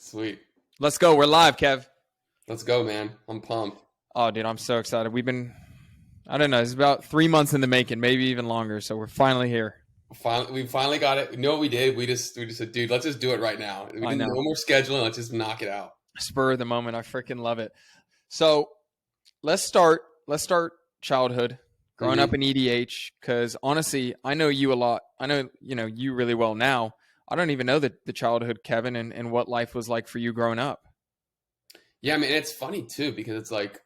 Sweet. Let's go. We're live, Kev. Let's go, man. I'm pumped. Oh, dude, I'm so excited. I don't know, it's about 3 months in the making, maybe even longer. So we're finally here. We finally got it. You know what we did? We just said, dude, let's just do it right now. We I didn't know. no more scheduling. Let's just knock it out. Spur of the moment. I freaking love it. So let's start childhood, growing up in EDH, because honestly, I know you a lot. I know, you really well now. I don't even know the childhood, Kevin, and what life was like for you growing up. Yeah, I mean, it's funny too, because it's like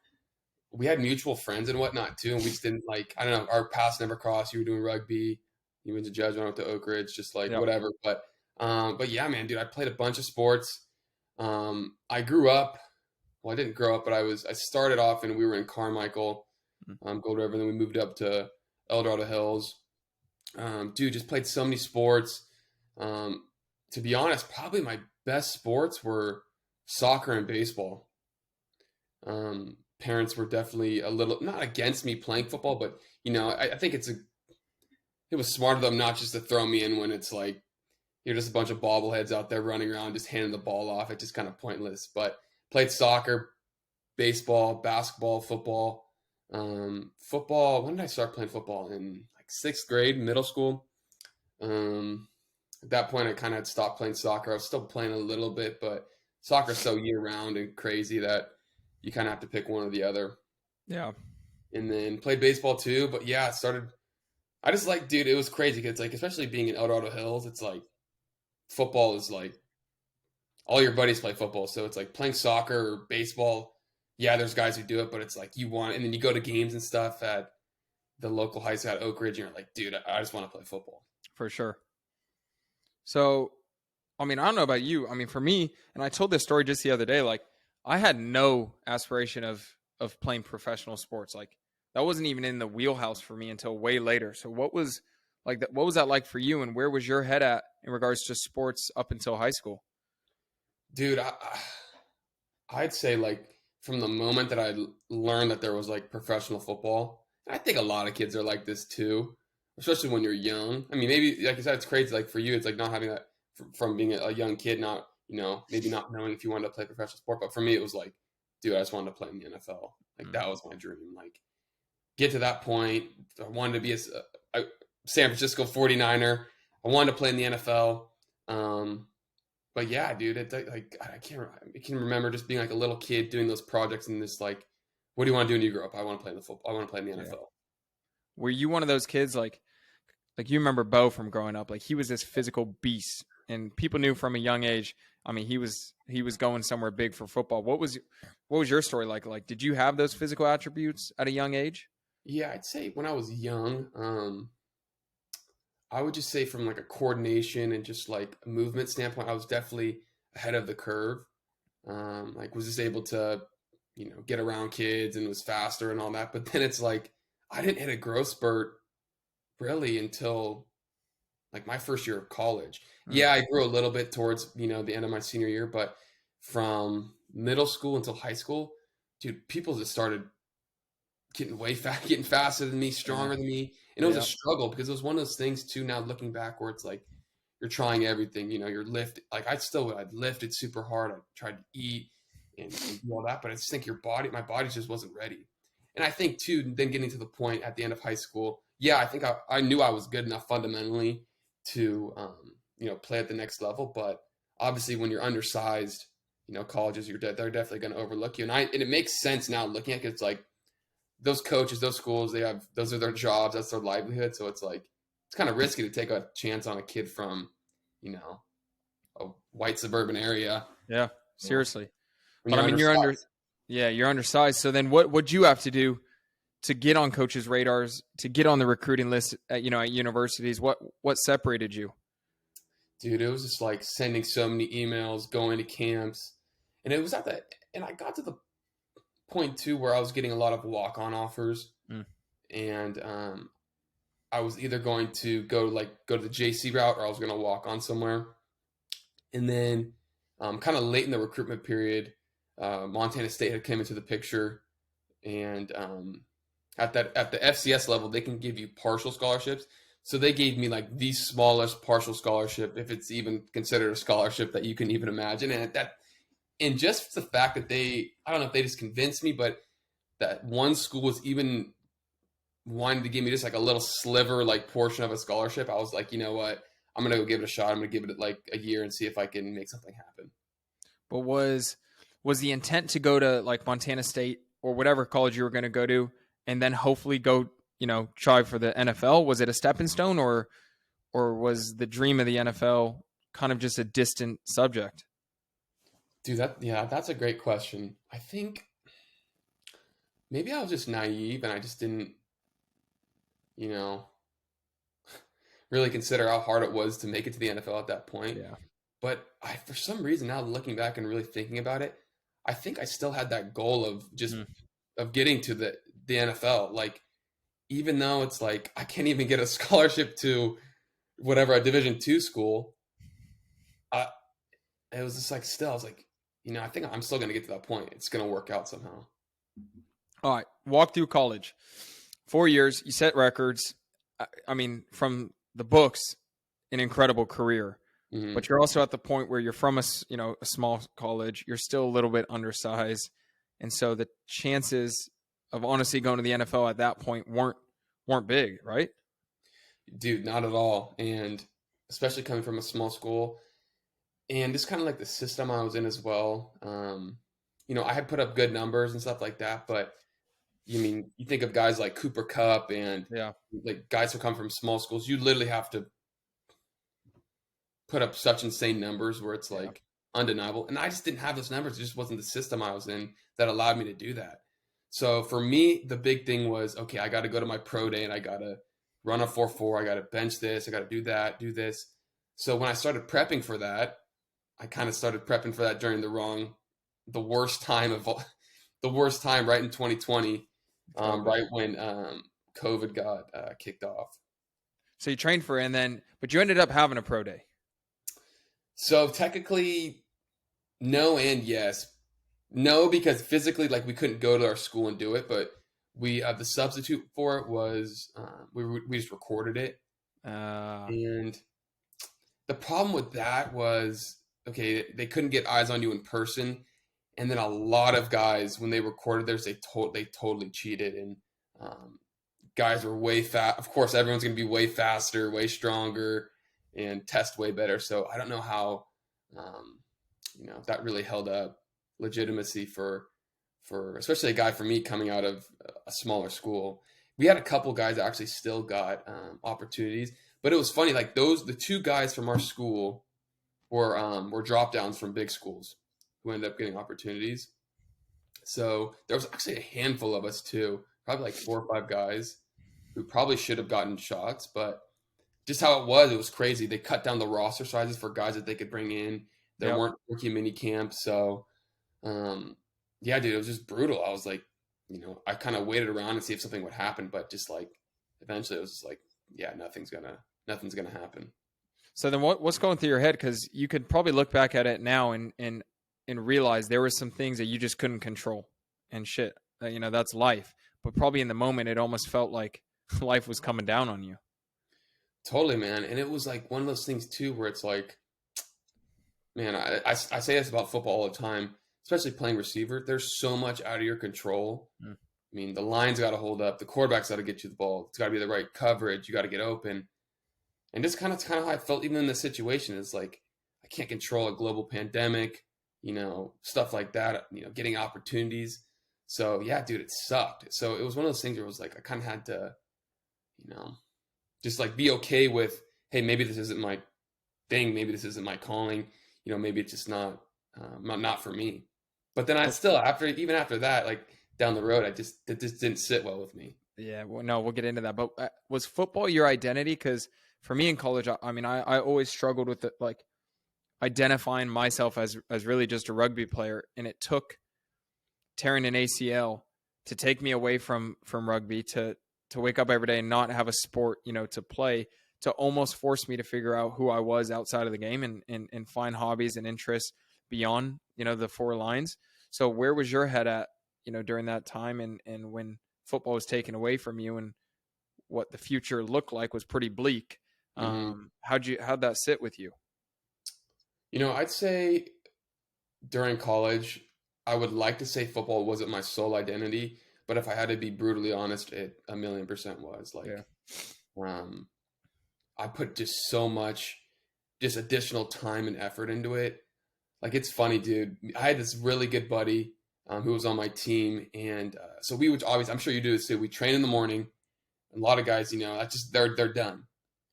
we had mutual friends and whatnot too, and we just didn't I don't know, our paths never crossed. You were doing rugby, you went to Judge, I went to Oak Ridge, just like Yep. whatever. But yeah, man, dude, I played a bunch of sports. I grew up. Well, I didn't grow up, but I started off and we were in Carmichael, Gold River, and then we moved up to El Dorado Hills. Dude, just played so many sports. To be honest, probably my best sports were soccer and baseball. Parents were definitely a little not against me playing football, but I think it was smart of them not just to throw me in when it's like you're just a bunch of bobbleheads out there running around just handing the ball off. It's just kind of pointless. But played soccer, baseball, basketball, football. Football. When did I start playing football? In like 6th grade, middle school. At that point, I kind of had stopped playing soccer. I was still playing a little bit, but soccer's so year-round and crazy that you kind of have to pick one or the other. Yeah. And then played baseball too. But yeah, I just like, dude, it was crazy. It's like, especially being in El Dorado Hills, it's like football is like all your buddies play football. So it's like playing soccer or baseball. Yeah, there's guys who do it, but it's like and then you go to games and stuff at the local high school at Oak Ridge, and you're like, dude, I just want to play football. For sure. So, I mean, I don't know about you. I mean, for me, and I told this story just the other day, like I had no aspiration of playing professional sports. Like that wasn't even in the wheelhouse for me until way later. So what was that like for you, and where was your head at in regards to sports up until high school? Dude, I'd say like from the moment that I learned that there was like professional football, I think a lot of kids are like this too, especially when you're young. I mean, maybe like I said, it's crazy. Like for you, it's like not having that from being a young kid, not maybe not knowing if you wanted to play professional sport. But for me, it was like, dude, I just wanted to play in the NFL. Like that was my dream. Like get to that point. I wanted to be a San Francisco 49er. I wanted to play in the NFL. But yeah, dude, it's like I can remember just being like a little kid doing those projects and this like, what do you want to do when you grow up? I want to play in the football. I want to play in the NFL. Were you one of those kids like you remember Bo from growing up? Like he was this physical beast, and people knew from a young age. I mean, he was going somewhere big for football. What was your story like? Like, did you have those physical attributes at a young age? Yeah, I'd say when I was young, I would just say from like a coordination and just like a movement standpoint, I was definitely ahead of the curve. Like was just able to, get around kids and was faster and all that. But then it's like, I didn't hit a growth spurt really until like my first year of college. Yeah, I grew a little bit towards, the end of my senior year, but from middle school until high school, dude, people just started getting faster than me, stronger than me. And it was a struggle because it was one of those things too, now looking back, where it's like you're trying everything, you're like I'd lifted super hard. I tried to eat and do all that, but I just think my body just wasn't ready. And I think too, then getting to the point at the end of high school, yeah, I think I knew I was good enough fundamentally to, play at the next level. But obviously when you're undersized, colleges, they're definitely going to overlook you. And it makes sense now looking at it. It's like, those coaches, those schools, those are their jobs, that's their livelihood. So it's like, it's kind of risky to take a chance on a kid from, a white suburban area. Yeah, seriously. When but I mean, you're undersized. So then what'd you have to do to get on coaches' radars, to get on the recruiting list at universities? What separated you? Dude, it was just like sending so many emails, going to camps. And it was and I got to the point too where I was getting a lot of walk-on offers, and I was either going to go to the JC route, or I was going to walk on somewhere. And then kind of late in the recruitment period, Montana State had come into the picture, and at the FCS level, they can give you partial scholarships. So they gave me like the smallest partial scholarship, if it's even considered a scholarship, that you can even imagine. And just the fact that I don't know if they just convinced me, but that one school was even wanting to give me just like a little sliver, like portion of a scholarship, I was like, you know what? I'm gonna go give it a shot. I'm gonna give it like a year and see if I can make something happen. But was the intent to go to like Montana State or whatever college you were going to go to, and then hopefully go, try for the NFL? Was it a stepping stone, or was the dream of the NFL kind of just a distant subject? Dude, that's a great question. I think maybe I was just naive and I just didn't, you know, really consider how hard it was to make it to the NFL at that point. Yeah. But for some reason, now looking back and really thinking about it, I think I still had that goal of just of getting to the NFL. Like, even though it's like I can't even get a scholarship to whatever a Division II school, it was just like still I was like, I think I'm still gonna get to that point. It's gonna work out somehow. All right, walk through college. 4 years, you set records. I mean, from the books, an incredible career. Mm-hmm. But you're also at the point where you're from a small college. You're still a little bit undersized, and so the chances of honestly going to the NFL at that point weren't big, right? Dude, not at all. And especially coming from a small school, and just kind of like the system I was in as well. I had put up good numbers and stuff like that, but you think of guys like Cooper Kupp and like guys who come from small schools, you literally have to put up such insane numbers where it's like undeniable. And I just didn't have those numbers. It just wasn't the system I was in that allowed me to do that. So for me, the big thing was, okay, I got to go to my pro day and I got to run a 4.4. I got to bench this. I got to do that, do this. So when I started prepping for that, I kind of started prepping for that during the worst time right in 2020, right when COVID got kicked off. So you trained for it, but you ended up having a pro day. So technically, no and yes. No, because physically, like, we couldn't go to our school and do it, but we the substitute for it was we just recorded it. And the problem with that was, okay, they couldn't get eyes on you in person, and then a lot of guys, when they recorded theirs, they totally cheated, and guys were way fast. Of course, everyone's going to be way faster, way stronger, and test way better. So I don't know how, that really held up legitimacy for especially a guy for me coming out of a smaller school. We had a couple guys that actually still got opportunities, but it was funny. Like the two guys from our school were drop downs from big schools who ended up getting opportunities. So there was actually a handful of us too, probably like 4 or 5 guys who probably should have gotten shots, but just how it was crazy. They cut down the roster sizes for guys that they could bring in. There weren't rookie mini camps. So, yeah, dude, it was just brutal. I was like, I kind of waited around to see if something would happen, but just like, eventually it was just like, yeah, nothing's gonna happen. So then what's going through your head? Because you could probably look back at it now and realize there were some things that you just couldn't control and shit. That's life. But probably in the moment, it almost felt like life was coming down on you. Totally, man. And it was like one of those things too, where it's like, man, I say this about football all the time, especially playing receiver. There's so much out of your control. I mean, the line's got to hold up. The quarterback's got to get you the ball. It's got to be the right coverage. You got to get open. And just kind of how I felt even in this situation is like, I can't control a global pandemic, stuff like that, getting opportunities. So yeah, dude, it sucked. So it was one of those things where it was like, I kind of had to, just like be okay with, hey, maybe this isn't my thing. Maybe this isn't my calling. Maybe it's just not for me. But then even after that, like down the road, it just didn't sit well with me. Yeah, well, no, we'll get into that. But was football your identity? Because for me in college, I always struggled with it, like identifying myself as really just a rugby player, and it took tearing an ACL to take me away from rugby to wake up every day and not have a sport, to play, to almost force me to figure out who I was outside of the game and find hobbies and interests beyond, the 4 lines. So where was your head at, during that time and when football was taken away from you, and what the future looked like was pretty bleak. Hmm. How'd that sit with you? I'd say during college, I would like to say football wasn't my sole identity, but if I had to be brutally honest, it 1,000,000% was. Yeah. Um, I put just so much, just additional time and effort into it. Like, it's funny, dude. I had this really good buddy who was on my team, and so we would always. I'm sure you do this too. We train in the morning. A lot of guys, that's just they're done.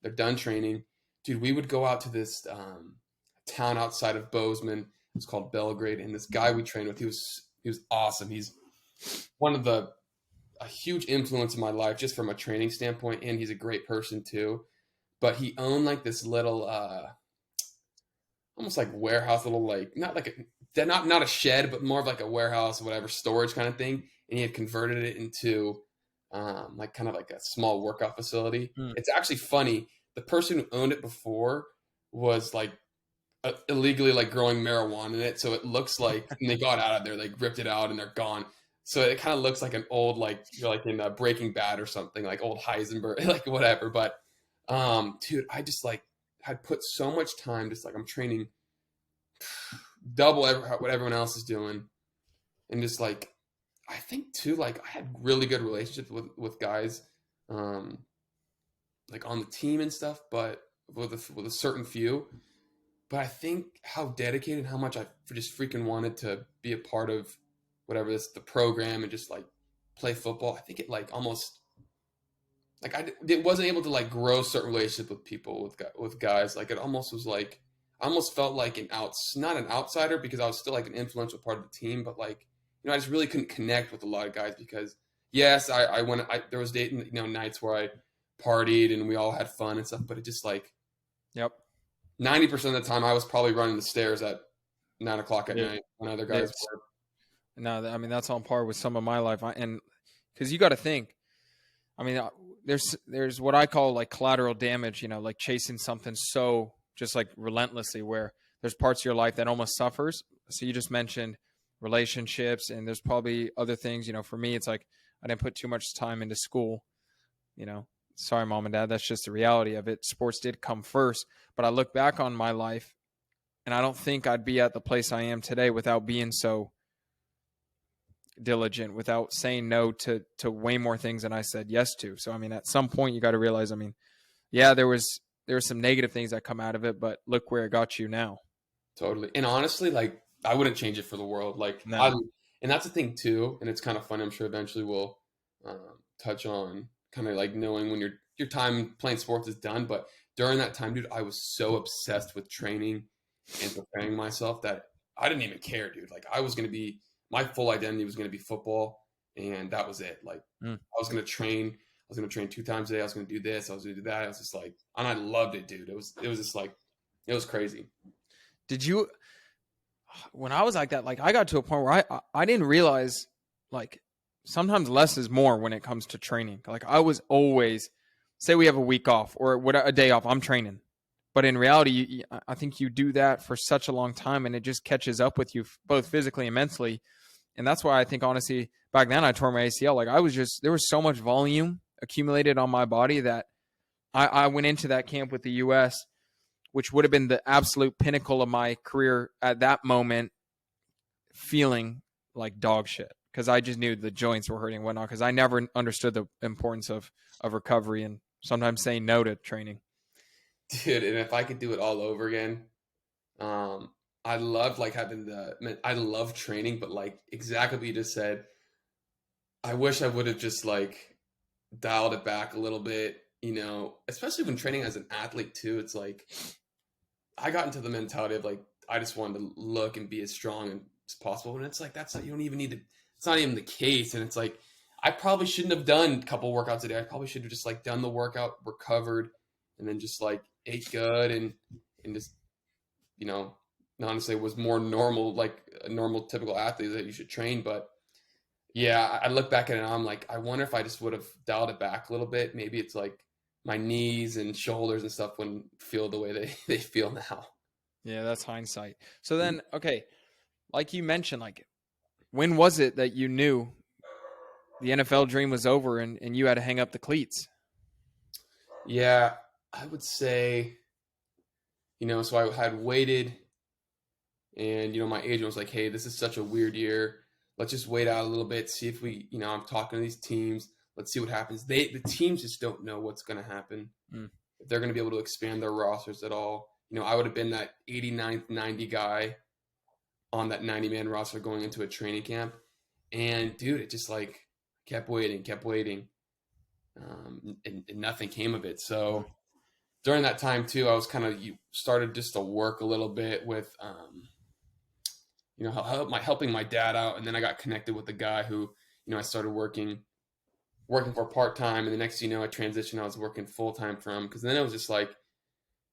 They're done training, dude. We would go out to this town outside of Bozeman. It's called Belgrade, and this guy we trained with, he was awesome. He's one of a huge influence in my life, just from a training standpoint, and he's a great person too. But he owned like this little almost like warehouse, little, like, not like not a shed, but more of like a warehouse, whatever, storage kind of thing. And he had converted it into like kind of like a small workout facility. Mm. It's actually funny. The person who owned it before was like illegally like growing marijuana in it, so it looks like, and they got out of there, like ripped it out, and they're gone. So it kind of looks like an old, like you're like in Breaking Bad or something, like old Heisenberg, like whatever. But dude, I just like had put so much time, just like I'm training double what everyone else is doing, and just like I think too, like I had really good relationships with guys, um, like on the team and stuff, but with a certain few. But I think how dedicated, how much I just freaking wanted to be a part of whatever the program, and just like play football. I think it like almost like it wasn't able to like grow certain relationships with people, with guys. Like it almost was like I almost felt like not an outsider, because I was still like an influential part of the team, but like I just really couldn't connect with a lot of guys, because yes, there was dating nights where I partied and we all had fun and stuff, but it just like Yep. 90% of the time I was probably running the stairs at 9 o'clock at night when other guys were. No, I mean, that's on par with some of my life. And because you got to think, I mean, there's what I call like collateral damage, like chasing something so just like relentlessly, where there's parts of your life that almost suffers. So you just mentioned relationships, and there's probably other things. For me, it's like I didn't put too much time into school. Sorry, mom and dad, that's just the reality of it. Sports did come first, but I look back on my life, and I don't think I'd be at the place I am today without being so diligent, without saying no to way more things than I said yes to. So I mean, at some point you got to realize, I mean, yeah, there were some negative things that come out of it, but look where it got you now. Totally. And honestly, like I wouldn't change it for the world. Like No. and that's the thing too, and it's kind of fun. I'm sure eventually we'll touch on kind of like knowing when your time playing sports is done. But during that time, dude, I was so obsessed with training and preparing myself that I didn't even care, dude. Like I was going to be, my full identity was going to be football, and that was it. Like I was going to train. I was going to train 2 times a day. I was going to do this. I was going to do that. I was just like, and I loved it, dude. It was just like, it was crazy. Did you, when I was like that, like I got to a point where I didn't realize like sometimes less is more when it comes to training. Like I was always, say we have a week off or a day off, I'm training. But in reality, I think you do that for such a long time, and it just catches up with you both physically and mentally. And that's why I think, honestly, back then I tore my ACL. Like there was so much volume accumulated on my body that I went into that camp with the U.S., which would have been the absolute pinnacle of my career at that moment, feeling like dog shit, because I just knew the joints were hurting and whatnot, because I never understood the importance of recovery and sometimes saying no to training. Dude, and if I could do it all over again, I love like I love training, but like exactly what you just said, I wish I would have just like dialed it back a little bit, especially when training as an athlete too. It's like, I got into the mentality of like, I just wanted to look and be as strong as possible. And it's like, you don't even need to, it's not even the case. And it's like, I probably shouldn't have done a couple workouts a day. I probably should have just like done the workout, recovered, and then just like ate good and just, honestly was more normal, like a normal typical athlete that you should train. But yeah, I look back at it and I'm like, I wonder if I just would have dialed it back a little bit. Maybe it's like my knees and shoulders and stuff wouldn't feel the way they feel now. Yeah, that's hindsight. So then, okay, like you mentioned, like when was it that you knew the NFL dream was over and you had to hang up the cleats? Yeah, I would say, so I had waited, and my agent was like, "Hey, this is such a weird year. Let's just wait out a little bit, see if we, I'm talking to these teams. Let's see what happens." The teams just don't know what's going to happen. Mm. If they're going to be able to expand their rosters at all. I would have been that 89th, 90 guy on that 90-man roster going into a training camp. And dude, it just like kept waiting, and nothing came of it. Mm. So during that time too, I was kind of started just to work a little bit with, helping my dad out, and then I got connected with a guy who, I started working for part time, and the next I transitioned. I was working full time from, because then it was just like,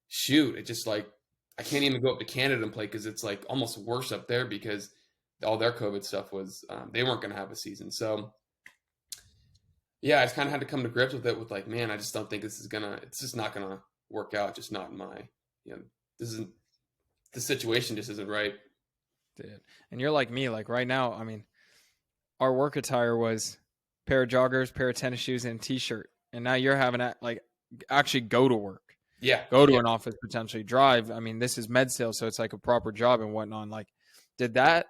shoot, it just like I can't even go up to Canada and play because it's like almost worse up there because all their COVID stuff was, they weren't going to have a season. So yeah, I just kind of had to come to grips with it. With like, man, I just don't think it's just not gonna work out. Just not in my, you know, this isn't the situation. Just isn't right. Dude. And you're like me, like right now, I mean, our work attire was pair of joggers, pair of tennis shoes, and a t-shirt. And now you're having to like actually go to work, Yeah, go to yeah, an office, potentially drive. I mean, this is med sales, so it's like a proper job and whatnot. Like, did that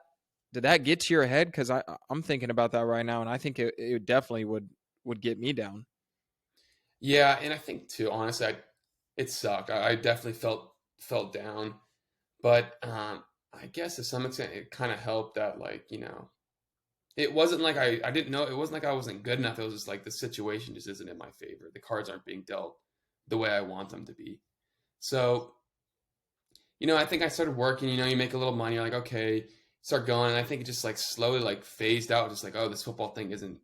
get to your head? Because I'm thinking about that right now, and I think it definitely would get me down. yeah. And I think too, honestly, it sucked. I definitely felt down, but I guess to some extent it kind of helped that, like, it wasn't like I didn't know, it wasn't like I wasn't good enough. It was just like the situation just isn't in my favor. The cards aren't being dealt the way I want them to be. So, I think I started working, you make a little money, you're like, okay, start going. And I think it just like slowly like phased out, just like, oh, this football thing isn't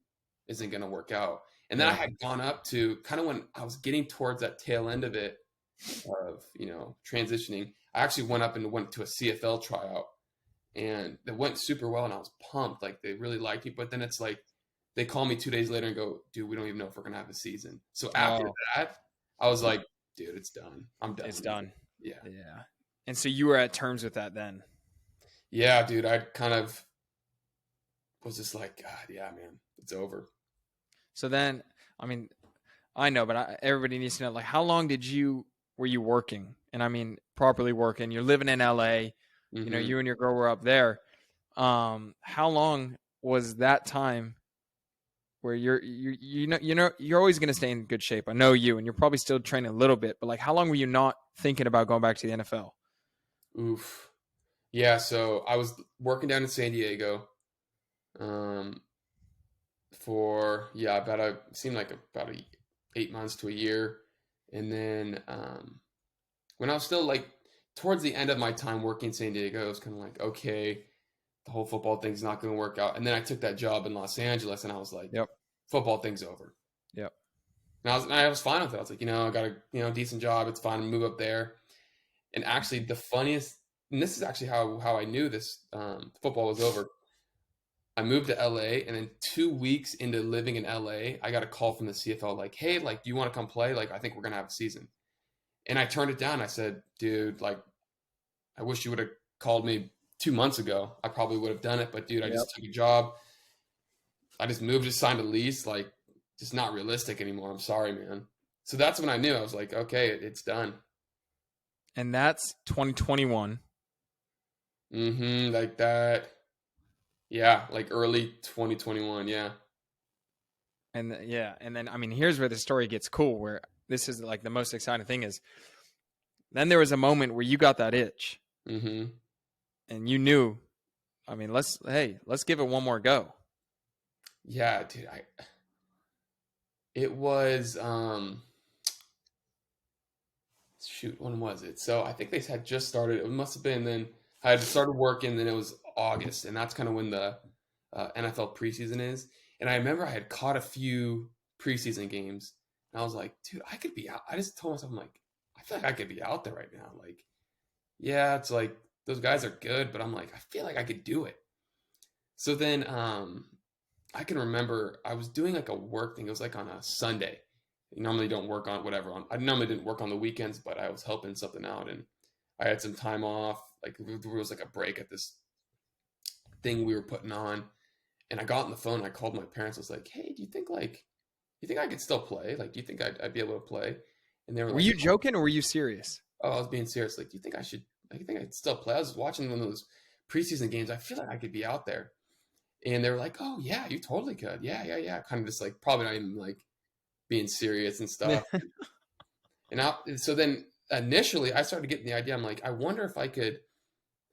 gonna work out. And then I Yeah. had gone up to kind of when I was getting towards that tail end of it, of, transitioning. I actually went to a CFL tryout, and it went super well, and I was pumped. Like they really liked me. But then it's like they call me 2 days later and go, dude, we don't even know if we're gonna have a season. So after Oh, that, I was like, dude, it's done. I'm done. it's done. Yeah. Yeah. And so you were at terms with that then. Yeah, dude, I kind of was just like, God, yeah, man, it's over. So then, I mean, I know, but everybody needs to know, like, how long were you working? And I mean, properly working. You're living in LA. Hmm. You and your girl were up there. How long was that time where you're always going to stay in good shape? I know you, and you're probably still training a little bit, but like, how long were you not thinking about going back to the NFL? Oof. Yeah, so I was working down in San Diego, um, for about seemed like about 8 months to a year, and then when I was still like towards the end of my time working in San Diego, it was kind of like, okay, the whole football thing's not going to work out. And then I took that job in Los Angeles, and I was like, Yep. football thing's over. Yep. And I was fine with it. I was like, I got a decent job. It's fine to move up there. And actually, the funniest, and this is actually how I knew this, football was over. I moved to LA, and then 2 weeks into living in LA, I got a call from the CFL like, "Hey, like, do you want to come play? Like, I think we're gonna have a season." And I turned it down. I said, "Dude, like, I wish you would have called me 2 months ago. I probably would have done it, but dude, I Yep. just took a job. I just moved, just signed a lease. Like, just not realistic anymore. I'm sorry, man." So that's when I knew. I was like, "Okay, it's done." And that's 2021. Like that. Yeah, like early 2021. Yeah. And yeah, and then I mean, here's where the story gets cool. Where this is like the most exciting thing is, then there was a moment where you got that itch, Mm-hmm. and you knew. I mean, let's give it one more go. Yeah, dude. It was, shoot, when was it? So I think they had just started. It must have been then. I had started working. Then it was August, and that's kind of when the NFL preseason is. And I remember I had caught a few preseason games, and I was like, dude, I could be out. I just told myself, I'm like, I feel like I could be out there right now. Like, yeah, it's like those guys are good, but I'm like, I feel like I could do it. So then, I can remember I was doing like a work thing. It was like on a Sunday. You normally don't work on whatever on. I normally didn't work on the weekends, but I was helping something out, and I had some time off. Like there was like a break at this thing we were putting on, and I got on the phone. I called my parents. I was like, "Hey, do you think I could still play? Like, do you think I'd be able to play?" And they were Were like, you joking or were you serious? oh, I was being serious. Like, do you think I should, I think I'd still play? I was watching one of those preseason games. I feel like I could be out there. And they were like, oh, yeah, you totally could. Yeah, yeah, yeah. Kind of just like, probably not even like being serious and stuff. So then initially I started getting the idea. I'm like, I wonder if I could,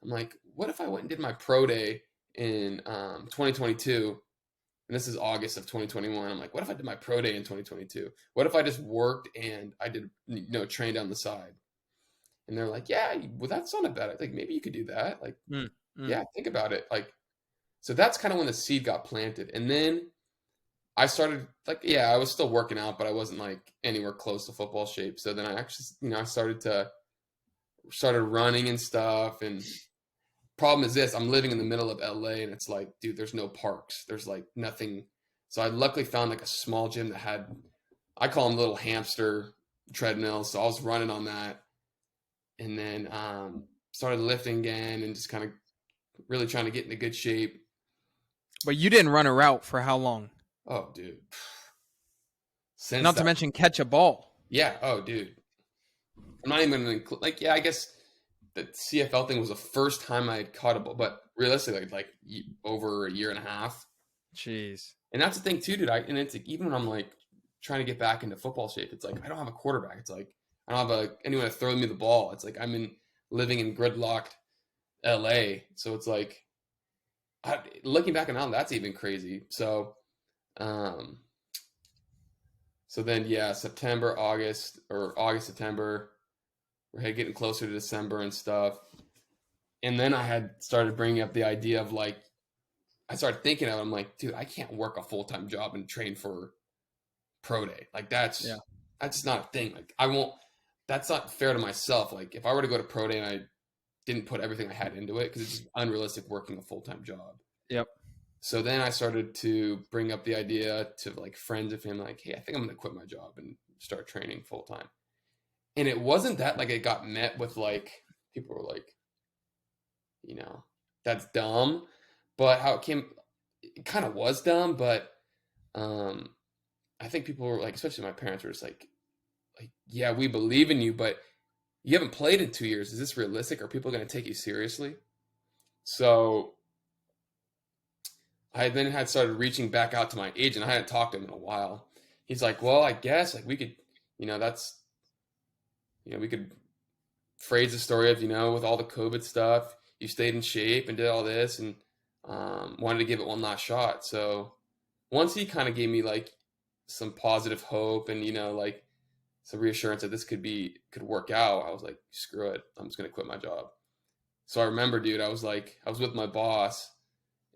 I'm like, what if I went and did my pro day in 2022? And this is August of 2021. I'm like, what if I did my pro day in 2022? What if I just worked and I did, train down the side? And they're like, yeah, well, that's not a bad. Like, maybe you could do that. Like, Mm, mm. yeah, think about it. Like, so that's kind of when the seed got planted. And then I started like, yeah, I was still working out, but I wasn't like anywhere close to football shape. So then I actually, I started running and stuff. And problem is this, I'm living in the middle of LA and it's like, dude, there's no parks. There's like nothing. So I luckily found like a small gym that had, I call them little hamster treadmills. So I was running on that and then started lifting again and just kind of really trying to get into good shape. But you didn't run a route for how long? Oh, dude. Since Not to that, mention catch a ball. yeah. Oh, dude. I'm not even going to include, like, yeah, I guess the CFL thing was the first time I had caught a ball, but realistically, like over a year and a half. Jeez. And that's the thing too, dude. And it's like, even when I'm like trying to get back into football shape, it's like I don't have a quarterback. It's like I don't have anyone to throw me the ball. It's like I'm living in gridlocked LA, so it's like looking back now, that's even crazy. So, um, so then yeah, September, August, or August, September, we're getting closer to December and stuff. And then I had started bringing up the idea of like, I started thinking of it. I'm like, dude, I can't work a full-time job and train for pro day. Like that's just not a thing. Like I won't, that's not fair to myself. Like if I were to go to pro day and I didn't put everything I had into it, because it's just unrealistic working a full-time job. Yep. So then I started to bring up the idea to like friends of him, like, hey, I think I'm going to quit my job and start training full-time. And it wasn't that like it got met with like, people were like, that's dumb. But how it came, it kind of was dumb, but I think people were like, especially my parents were just like, yeah, we believe in you, but you haven't played in 2 years. Is this realistic? Are people going to take you seriously? So I then had started reaching back out to my agent. I hadn't talked to him in a while. He's like, well, I guess like we could, we could phrase the story of, with all the COVID stuff, you stayed in shape and did all this and wanted to give it one last shot. So once he kind of gave me like some positive hope and, like some reassurance that this could work out, I was like, screw it. I'm just going to quit my job. So I remember, dude, I was with my boss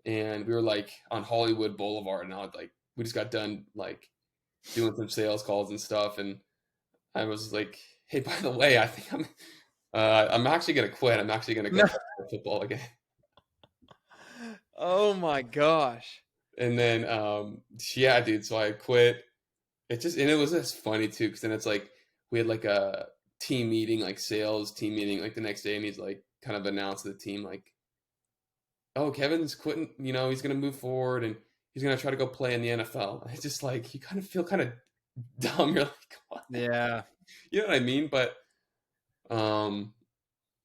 and we were like on Hollywood Boulevard and we just got done like doing some sales calls and stuff. And I was like, hey, by the way, I think I'm actually going to quit. I'm actually going to go play football again. Oh my gosh. And then, yeah, dude, so I quit. And it was just funny too. Cause then it's like, we had like a team meeting, like sales team meeting, like the next day. And he's like kind of announced to the team, like, oh, Kevin's quitting, he's going to move forward and he's going to try to go play in the NFL. And it's just like, you kind of feel kind of dumb. You're like, what? Yeah. You know what I mean? But, and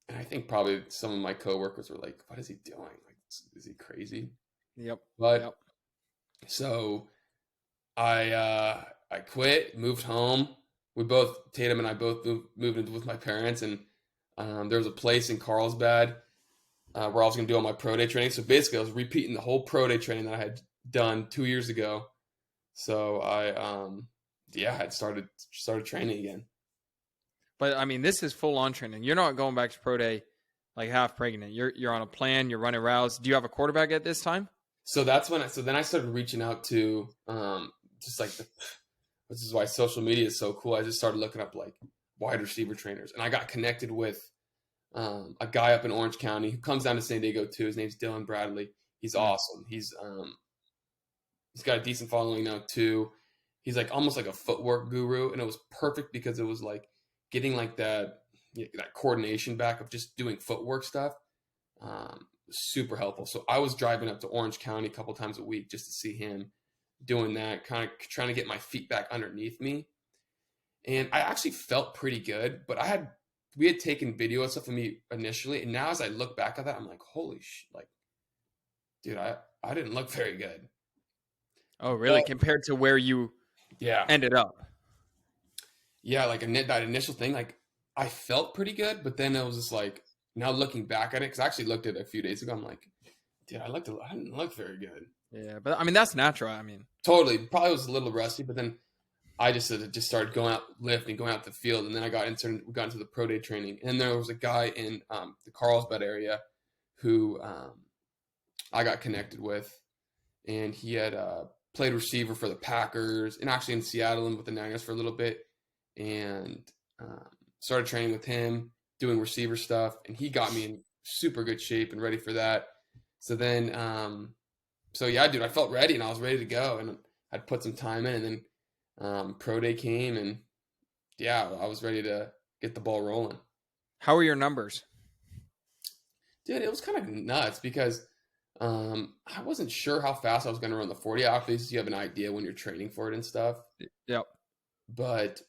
I think probably some of my coworkers were like, what is he doing? Like, is he crazy? Yep. But so I quit, moved home. Tatum and I both moved in with my parents, and there was a place in Carlsbad where I was going to do all my pro day training. So basically, I was repeating the whole pro day training that I had done 2 years ago. So I had started training again. But I mean, this is full on training. You're not going back to pro day like half pregnant. You're on a plan. You're running routes. Do you have a quarterback at this time? So that's when then I started reaching out to just like this is why social media is so cool. I just started looking up like wide receiver trainers, and I got connected with a guy up in Orange County who comes down to San Diego too. His name's Dylan Bradley. He's awesome. He's got a decent following now too. He's like almost like a footwork guru, and it was perfect because it was like getting like that coordination back of just doing footwork stuff. Super helpful. So I was driving up to Orange County a couple times a week just to see him doing that, kind of trying to get my feet back underneath me. And I actually felt pretty good, but we had taken video and stuff of me initially, and now as I look back at that, I'm like, holy like, dude, I didn't look very good. Oh, really? But Compared to where you yeah, ended up? yeah, like that initial thing, like I felt pretty good, but then it was just like now looking back at it, because I actually looked at it a few days ago, I'm like, dude, I didn't look very good. Yeah, but I mean that's natural. I mean, Totally, probably was a little rusty, but then I just started going out lifting, going out the field, and then we got into the pro day training, and there was a guy in the Carlsbad area who I got connected with, and he had played receiver for the Packers and actually in Seattle and with the Niners for a little bit, and started training with him, doing receiver stuff, and he got me in super good shape and ready for that. So then, so yeah, dude, I felt ready and I was ready to go, and I'd put some time in, and then pro day came, and yeah, I was ready to get the ball rolling. how are your numbers? Dude, it was kind of nuts because I wasn't sure how fast I was going to run the 40. Obviously, you have an idea when you're training for it and stuff. Yep. But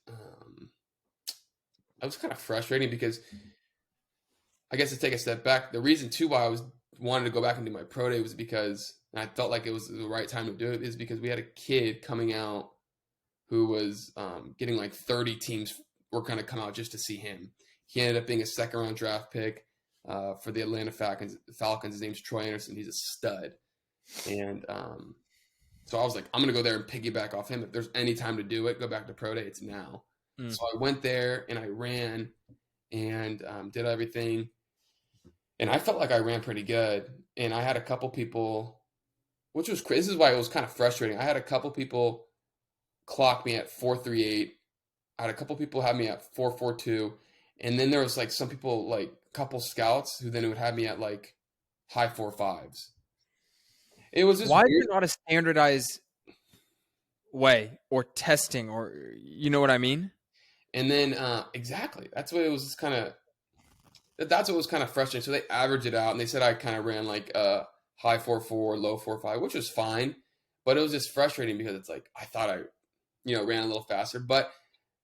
it was kind of frustrating because I guess to take a step back, the reason too why I was wanted to go back and do my pro day was because, and I felt like it was the right time to do it, is because we had a kid coming out who was getting like 30 teams were going to come out just to see him. He ended up being a second round draft pick for the Atlanta Falcons. His name's Troy Anderson. He's a stud. And so I was like, I'm going to go there and piggyback off him. If there's any time to do it, go back to pro day, it's now. So I went there and I ran and did everything. And I felt like I ran pretty good. And I had a couple people, which was crazy. This is why it was kind of frustrating. I had a couple people clock me at 4.38. I had a couple people have me at 4.42. And then there was like some people, like a couple scouts who then would have me at like high 4.5s. It was just Why is weird. it not a standardized way or testing, or you know what I mean? And then exactly, that's what was kind of frustrating. So they averaged it out, and they said I kind of ran like a high 4.4, low 4.5, which was fine, but it was just frustrating because it's like I thought I, ran a little faster. But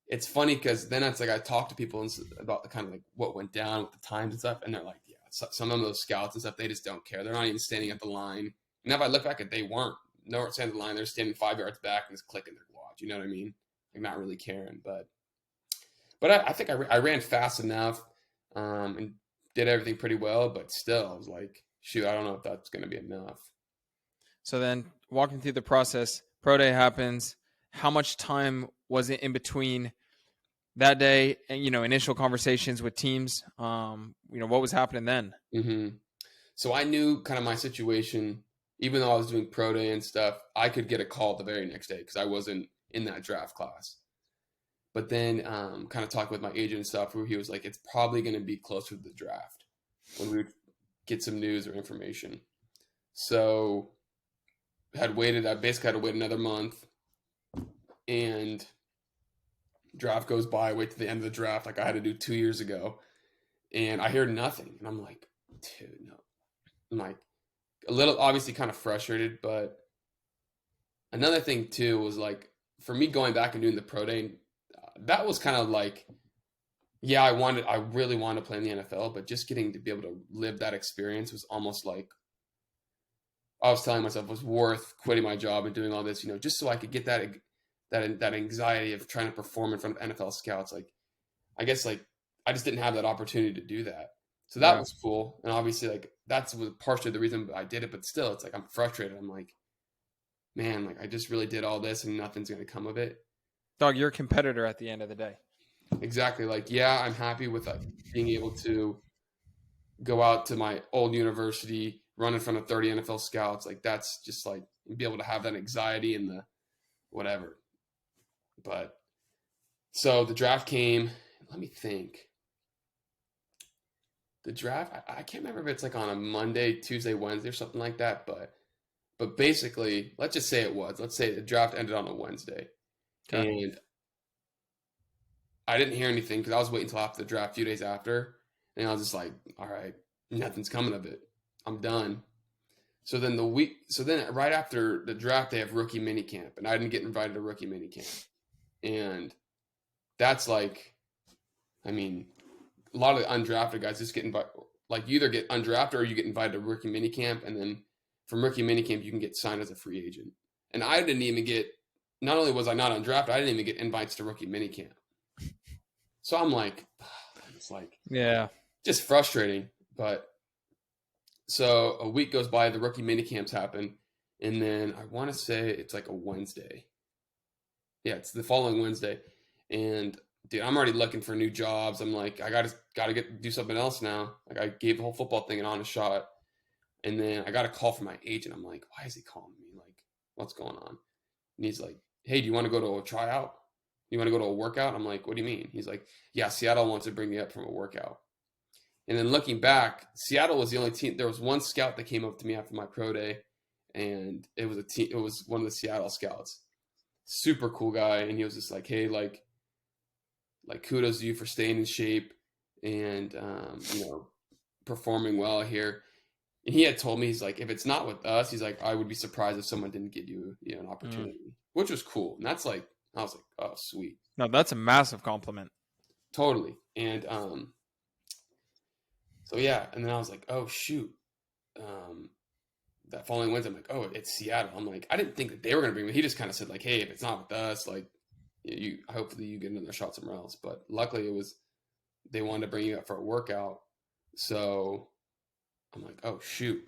it's funny because then it's like I talked to people about the kind of like what went down with the times and stuff, and they're like, yeah, some of those scouts and stuff, they just don't care. They're not even standing at the line. And if I look back at, they weren't. They weren't standing at the line. They're standing 5 yards back and just clicking their watch. You know what I mean? Like not really caring, but I think I ran fast enough and did everything pretty well. But still, I was like, shoot, I don't know if that's going to be enough. So then walking through the process, pro day happens. How much time was it in between that day and, initial conversations with teams? What was happening then? Mm-hmm. So I knew kind of my situation, even though I was doing pro day and stuff, I could get a call the very next day because I wasn't in that draft class. But then kind of talking with my agent and stuff, where he was like, it's probably going to be closer to the draft when we would get some news or information. So I basically had to wait another month, and draft goes by, wait to the end of the draft like I had to do 2 years ago. And I hear nothing. And I'm like, dude, no. I'm like a little obviously kind of frustrated, but another thing too was like for me going back and doing the pro day, that was kind of like, yeah, I really wanted to play in the NFL, but just getting to be able to live that experience was almost like I was telling myself it was worth quitting my job and doing all this, just so I could get that anxiety of trying to perform in front of NFL scouts. Like, I guess like I just didn't have that opportunity to do that. So that was cool. And obviously like that's was partially the reason I did it, but still it's like I'm frustrated. I'm like, man, like I just really did all this and nothing's going to come of it. Dog, you're a competitor at the end of the day. Exactly. Like, yeah, I'm happy with like being able to go out to my old university, run in front of 30 NFL scouts. Like that's just like be able to have that anxiety and the whatever. But so the draft came. Let me think. The draft, I can't remember if it's like on a Monday, Tuesday, Wednesday or something like that. But basically, let's just say it was. Let's say the draft ended on a Wednesday. Okay. And I didn't hear anything because I was waiting until after the draft, a few days after. And I was just like, all right, nothing's coming of it. I'm done. So then right after the draft, they have rookie minicamp. And I didn't get invited to rookie minicamp. And that's like, I mean, a lot of the undrafted guys just get invited. Like you either get undrafted or you get invited to rookie minicamp, and then from rookie minicamp you can get signed as a free agent. And I didn't even get. Not only was I not undrafted, I didn't even get invites to rookie minicamp. So I'm like, it's like, Yeah. just frustrating. But so a week goes by, the rookie minicamps happen, and then I want to say it's like a Wednesday. Yeah, it's the following Wednesday, and dude, I'm already looking for new jobs. I'm like, I gotta do something else now. Like I gave the whole football thing an honest shot, and then I got a call from my agent. I'm like, why is he calling me? Like, what's going on? And he's like, hey, do you want to go to a tryout? You want to go to a workout? I'm like, what do you mean? He's like, yeah, Seattle wants to bring me up from a workout. And then looking back, Seattle was the only team. There was one scout that came up to me after my pro day, and it was it was one of the Seattle scouts. Super cool guy, and he was just like, hey, like kudos to you for staying in shape and performing well here. And he had told me, he's like, if it's not with us, he's like, I would be surprised if someone didn't give you, an opportunity, which was cool. And that's like, I was like, oh, sweet. No, that's a massive compliment. Totally. And so yeah, and then I was like, oh shoot. That following Wednesday, I'm like, oh, it's Seattle. I'm like, I didn't think that they were gonna bring me. He just kind of said like, hey, if it's not with us, like, you hopefully you get another shot somewhere else. But luckily, they wanted to bring you up for a workout. So I'm like, oh shoot.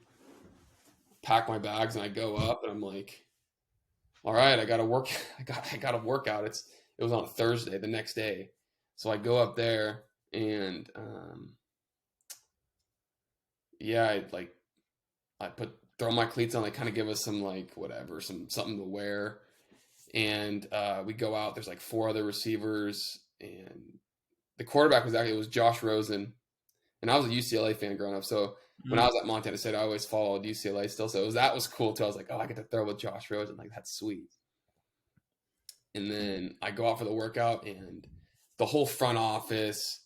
Pack my bags and I go up and I'm like, all right, I got to work. I got to work out. It was on a Thursday, the next day. So I go up there and yeah, I throw my cleats on. They kind of give us some like whatever, something to wear. And we go out. There's like 4 other receivers, and the quarterback it was Josh Rosen. And I was a UCLA fan growing up, so when I was at Montana State, I always followed UCLA still. So that was cool too. I was like, oh, I get to throw with Josh Rosen. Like, that's sweet. And then I go out for the workout, and the whole front office,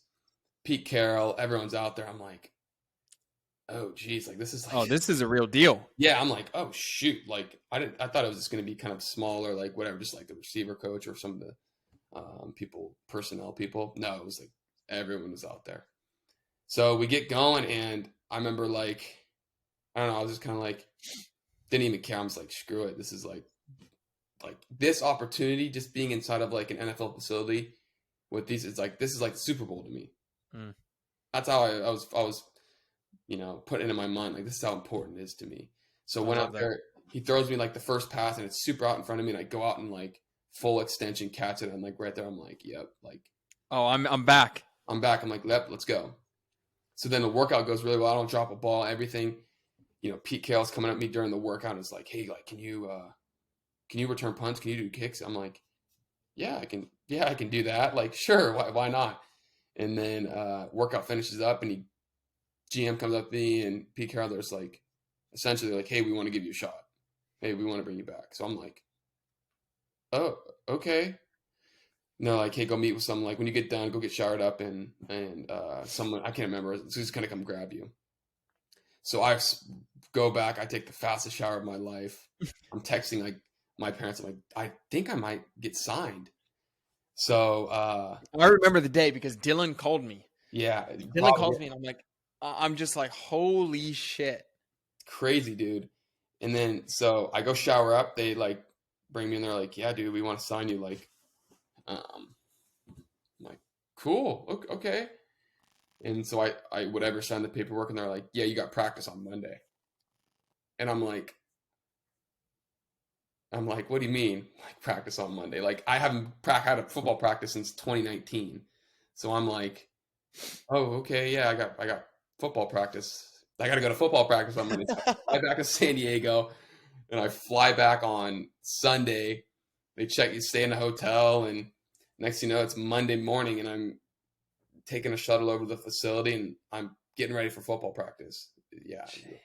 Pete Carroll, everyone's out there. I'm like, oh geez, like this is like, oh, this is a real deal. Yeah, I'm like, oh shoot, like I thought it was just going to be kind of smaller, like whatever, just like the receiver coach or some of the personnel people. No, it was like everyone was out there. So we get going, and I remember like, I don't know, I was just kind of like, didn't even care. I'm just like, screw it. This is like this opportunity, just being inside of like an NFL facility with these, it's like, this is like the Super Bowl to me. That's how I was, putting in my mind, like this is how important it is to me. So when I'm there, he throws me like the first pass, and it's super out in front of me, and I go out and like full extension catch it. I'm like right there. I'm like, yep, like, oh, I'm back. I'm back. I'm like, yep, let's go. So then the workout goes really well. I don't drop a ball, everything. Pete Carroll's coming at me during the workout and is like, hey, like, can you return punts? Can you do kicks? I'm like, yeah, I can do that. Like, sure. Why not? And then workout finishes up, and GM comes up to me, and Pete Carroll, there's like, essentially like, hey, we want to give you a shot. Hey, we want to bring you back. So I'm like, oh, okay. No, like, hey, go meet with someone. Like, when you get done, go get showered up, and someone, I can't remember, is just gonna come grab you. So I go back. I take the fastest shower of my life. I'm texting like my parents. I'm like, I think I might get signed. So I remember the day because Dylan called me. Yeah, Dylan calls me, and I'm like, I'm just like, holy shit, crazy, dude. And then so I go shower up. They like bring me in. They're like, yeah, dude, we want to sign you. Like, I'm like, cool, okay. And so I whatever, signed the paperwork, and they're like, yeah, you got practice on Monday. And I'm like, what do you mean, like practice on Monday? Like, I haven't had a football practice since 2019. So I'm like, oh, okay, yeah, I got football practice. I got to go to football practice on Monday. So I fly back to San Diego, and I fly back on Sunday. They check you, stay in a hotel, and next thing you know, it's Monday morning, and I'm taking a shuttle over to the facility, and I'm getting ready for football practice. Yeah. Jeez.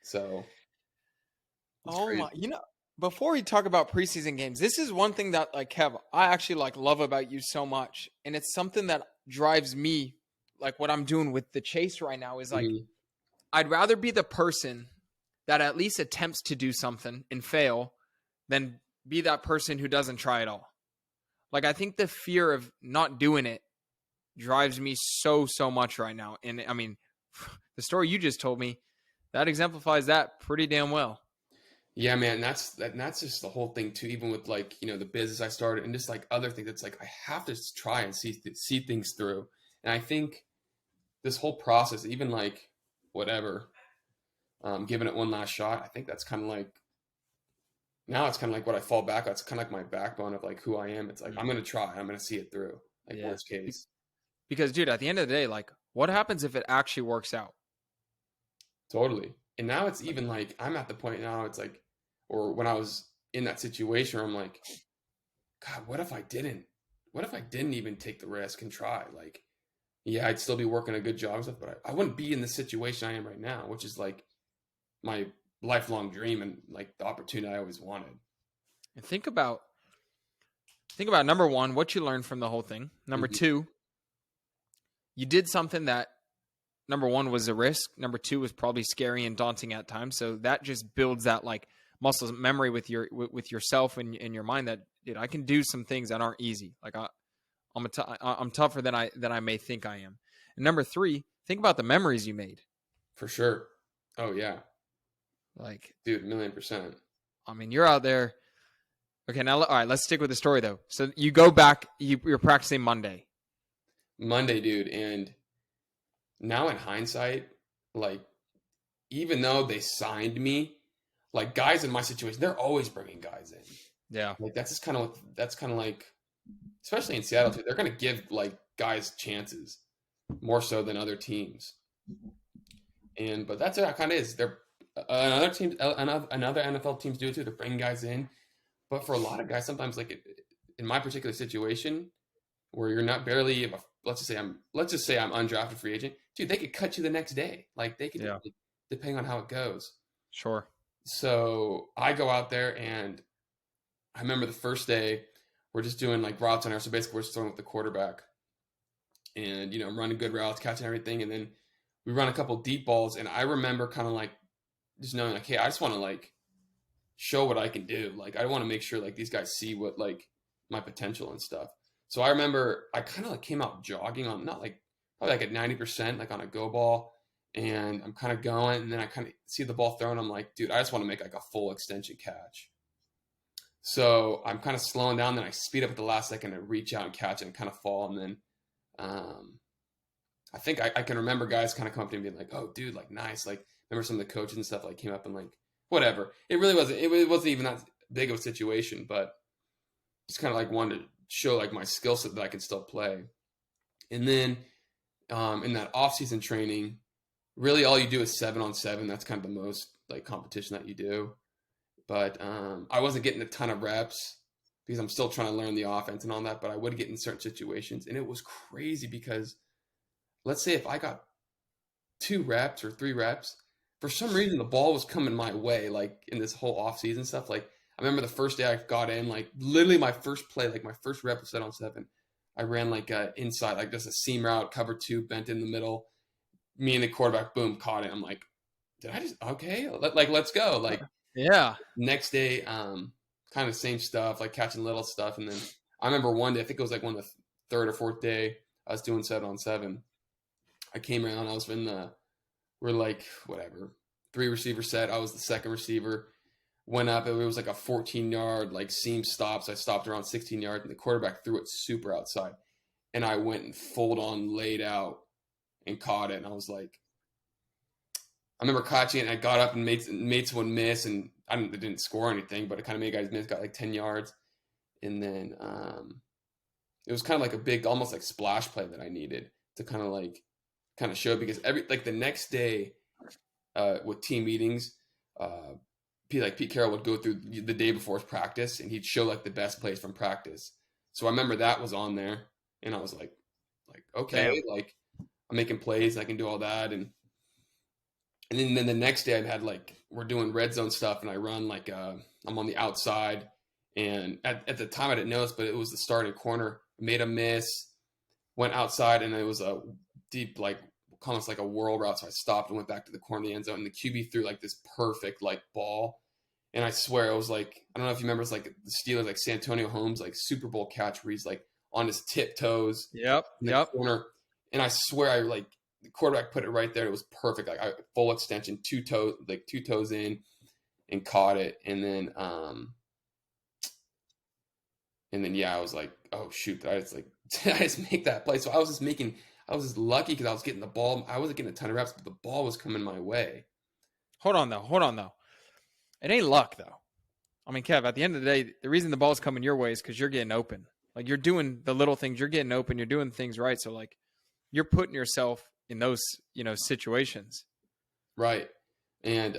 So. Oh crazy. my, before we talk about preseason games, this is one thing that like, Kev, I actually like love about you so much. And it's something that drives me, like what I'm doing with the chase right now is like, I'd rather be the person that at least attempts to do something and fail than be that person who doesn't try at all. Like, I think the fear of not doing it drives me so much right now. And I mean, the story you just told me, that exemplifies that pretty damn well. Yeah, man, that's just the whole thing too. Even with like, the business I started and just like other things, it's like I have to try and see things through. And I think this whole process, even like whatever, giving it one last shot, I think that's kind of like now it's kind of like what I fall back on. It's kind of like my backbone of like who I am. It's like I'm gonna try, I'm gonna see it through. Like Yeah. worst case. Because, dude, at the end of the day, like, what happens if it actually works out? Totally. And now it's even like I'm at the point now. It's like, or when I was in that situation, where I'm like, God, what if I didn't? What if I didn't even take the risk and try? Like, yeah, I'd still be working a good job and stuff, but I wouldn't be in the situation I am right now, which is like my lifelong dream and like the opportunity I always wanted. And think about number one, what you learned from the whole thing. Number Mm-hmm. two, you did something that, number one, was a risk. Number two was probably scary and daunting at times. So that just builds that like muscle memory with yourself and in your mind that, dude, I can do some things that aren't easy. Like I'm tougher than I may think I am. And number three, think about the memories you made. For sure. Oh yeah. Like, dude, 1,000,000%. I mean, you're out there. Okay, now, all right, let's stick with the story though. So you go back, you're practicing Monday, dude. And now in hindsight, like, even though they signed me, like guys in my situation, they're always bringing guys in. Yeah. Like that's kind of like, especially in Seattle too, they're going to give like guys chances more so than other teams. But that's what it kind of is. They're another NFL teams do it too. They're bringing guys in, but for a lot of guys, sometimes like in my particular situation, where you're not barely, let's just say I'm undrafted free agent, dude. They could cut you the next day. Like they could, depending on how it goes. Sure. So I go out there, and I remember the first day we're just doing like routes on air. So basically, we're just throwing with the quarterback, and running good routes, catching everything, and then we run a couple deep balls. And I remember kind of like just knowing like, hey, I just want to like show what I can do. Like I want to make sure like these guys see what like my potential and stuff. So I remember I kind of like came out jogging on not like probably like at 90% like on a go ball, and I'm kind of going, and then I kind of see the ball thrown. I'm like, dude, I just want to make like a full extension catch. So I'm kind of slowing down, then I speed up at the last second and reach out and catch it and kind of fall. And then I think I can remember guys kind of come up to me and being like, oh, dude, like nice. Like remember some of the coaches and stuff like came up and like whatever. It wasn't even that big of a situation, but just kind of like wanted to show like my skill set that I could still play. And then in that off-season training, really all you do is 7-on-7. That's kind of the most like competition that you do. But I wasn't getting a ton of reps because I'm still trying to learn the offense and all that, but I would get in certain situations. And it was crazy because let's say if I got 2 reps or 3 reps, for some reason the ball was coming my way, like in this whole off-season stuff. Like I remember the first day I got in, like literally my first play, like my first rep was 7-on-7. I ran like inside, like just a seam route, cover 2, bent in the middle. Me and the quarterback, boom, caught it. I'm like, did I just, okay, let's go. Like, yeah. Next day, kind of the same stuff, like catching little stuff. And then I remember one day, I think it was like one of the third or fourth day, I was doing 7-on-7. I came around, I was we're like, whatever, 3 receiver set. I was the second receiver. Went up, it was like a 14-yard like seam stop. So I stopped around 16 yards, and the quarterback threw it super outside. And I went and full on laid out and caught it. And I was like, I remember catching it, and I got up and made someone miss, and I didn't score anything, but it kind of made guys miss, got like 10 yards. And then it was kind of like a big, almost like splash play that I needed to kind of show, because the next day with team meetings, Pete Carroll would go through the day before his practice, and he'd show like the best plays from practice. So I remember that was on there, and I was like, okay, Damn. like I'm making plays, I can do all that. And then the next day I had like, we're doing red zone stuff, and I run like I'm on the outside, and at the time I didn't notice, but it was the starting corner, made a miss, went outside, and it was a deep, like almost like a whirl route. So I stopped and went back to the corner of the end zone, and the QB threw like this perfect like ball, And I swear it was like, I don't know if you remember, it's like the Steelers, like Santonio Holmes, like Super Bowl catch where he's like on his tiptoes Yep. in the Yep. corner. And I swear I like the quarterback put it right there. It was perfect. Like full extension, two toes in and caught it. And then yeah, I was like, oh shoot, I just like did I just make that play? So I was just lucky because I was getting the ball. I wasn't getting a ton of reps, but the ball was coming my way. Hold on though. It ain't luck though. I mean, Kev, at the end of the day, the reason the ball's coming your way is because you're getting open. Like you're doing the little things, you're getting open, you're doing things right. So like you're putting yourself in those, situations. Right. And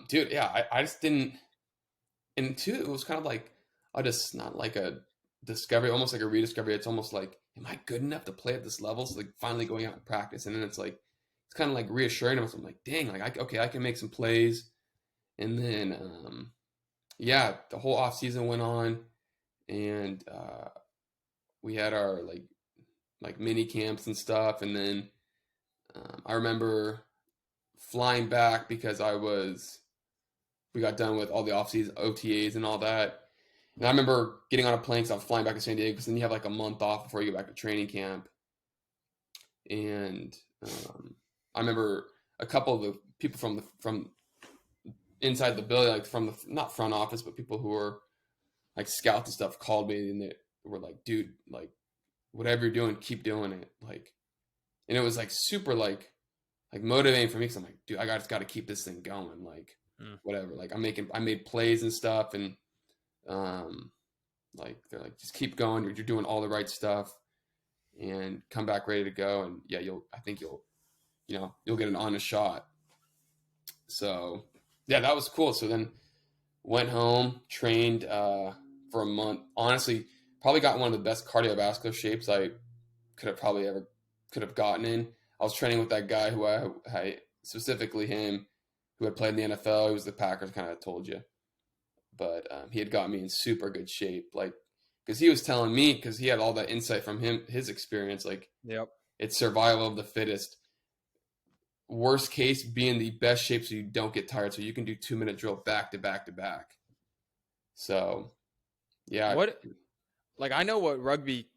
dude, yeah, I just didn't. And two, it was kind of like I just not like a discovery, almost like a rediscovery. It's almost like, am I good enough to play at this level? So like finally going out and practice, and then it's like it's kind of like reassuring myself. I'm like, dang, like okay, I can make some plays. And then yeah, the whole off season went on, and we had our like mini camps and stuff. And then I remember flying back because we got done with all the off-season OTAs and all that. And I remember getting on a plane because I was flying back to San Diego because then you have like a month off before you go back to training camp. And I remember a couple of the people from inside the building, like from the not front office, but people who were like scouts and stuff, called me and they were like, "Dude, like whatever you're doing, keep doing it." Like, and it was like super like motivating for me because I'm like, dude, I just got to keep this thing going. Like, whatever. Like I made plays and stuff, and like they're like, just keep going. You're doing all the right stuff, and come back ready to go. And yeah, I think you'll get an honest shot. So yeah, that was cool. So then went home, trained for a month. Honestly, probably got one of the best cardiovascular shapes I could have gotten in. I was training with that guy who I specifically him who had played in the NFL. He was the Packers, kind of told you, but he had got me in super good shape. Like, because he was telling me, because he had all that insight from his experience. Like, Yep. it's survival of the fittest. Worst case, be in the best shape so you don't get tired, so you can do 2-minute drill back to back to back. So, yeah. Like I know what rugby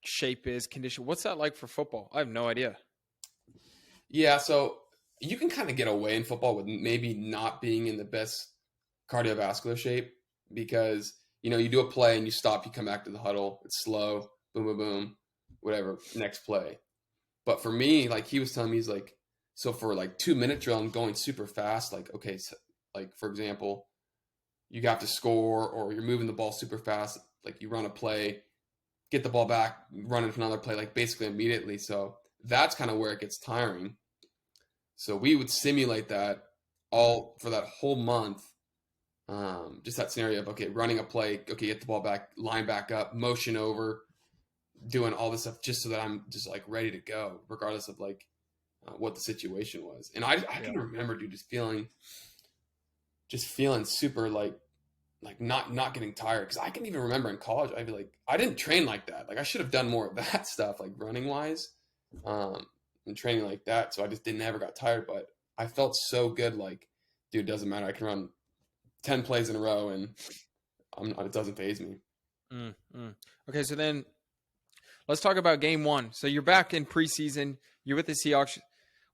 shape is, condition. What's that like for football? I have no idea. Yeah, so you can kind of get away in football with maybe not being in the best cardiovascular shape because, you do a play and you stop, you come back to the huddle, it's slow, boom, boom, boom, whatever, next play. But for me, like he was telling me, he's like, so for like 2-minute drill, I'm going super fast. Like, okay, so, like for example, you have to score or you're moving the ball super fast. Like you run a play, get the ball back, run into another play, like basically immediately. So that's kind of where it gets tiring. So we would simulate that all for that whole month. Just that scenario of, okay, running a play, okay, get the ball back, line back up, motion over, doing all this stuff just so that I'm just like ready to go, regardless of like what the situation was. And I can remember, dude, just feeling super like not getting tired. Cause I can even remember in college, I'd be like, I didn't train like that. Like I should have done more of that stuff, like running wise, and training like that. So I just never got tired, but I felt so good. Like, dude, it doesn't matter. I can run 10 plays in a row and it doesn't faze me. Okay. So then let's talk about game one. So you're back in preseason. You're with the Seahawks.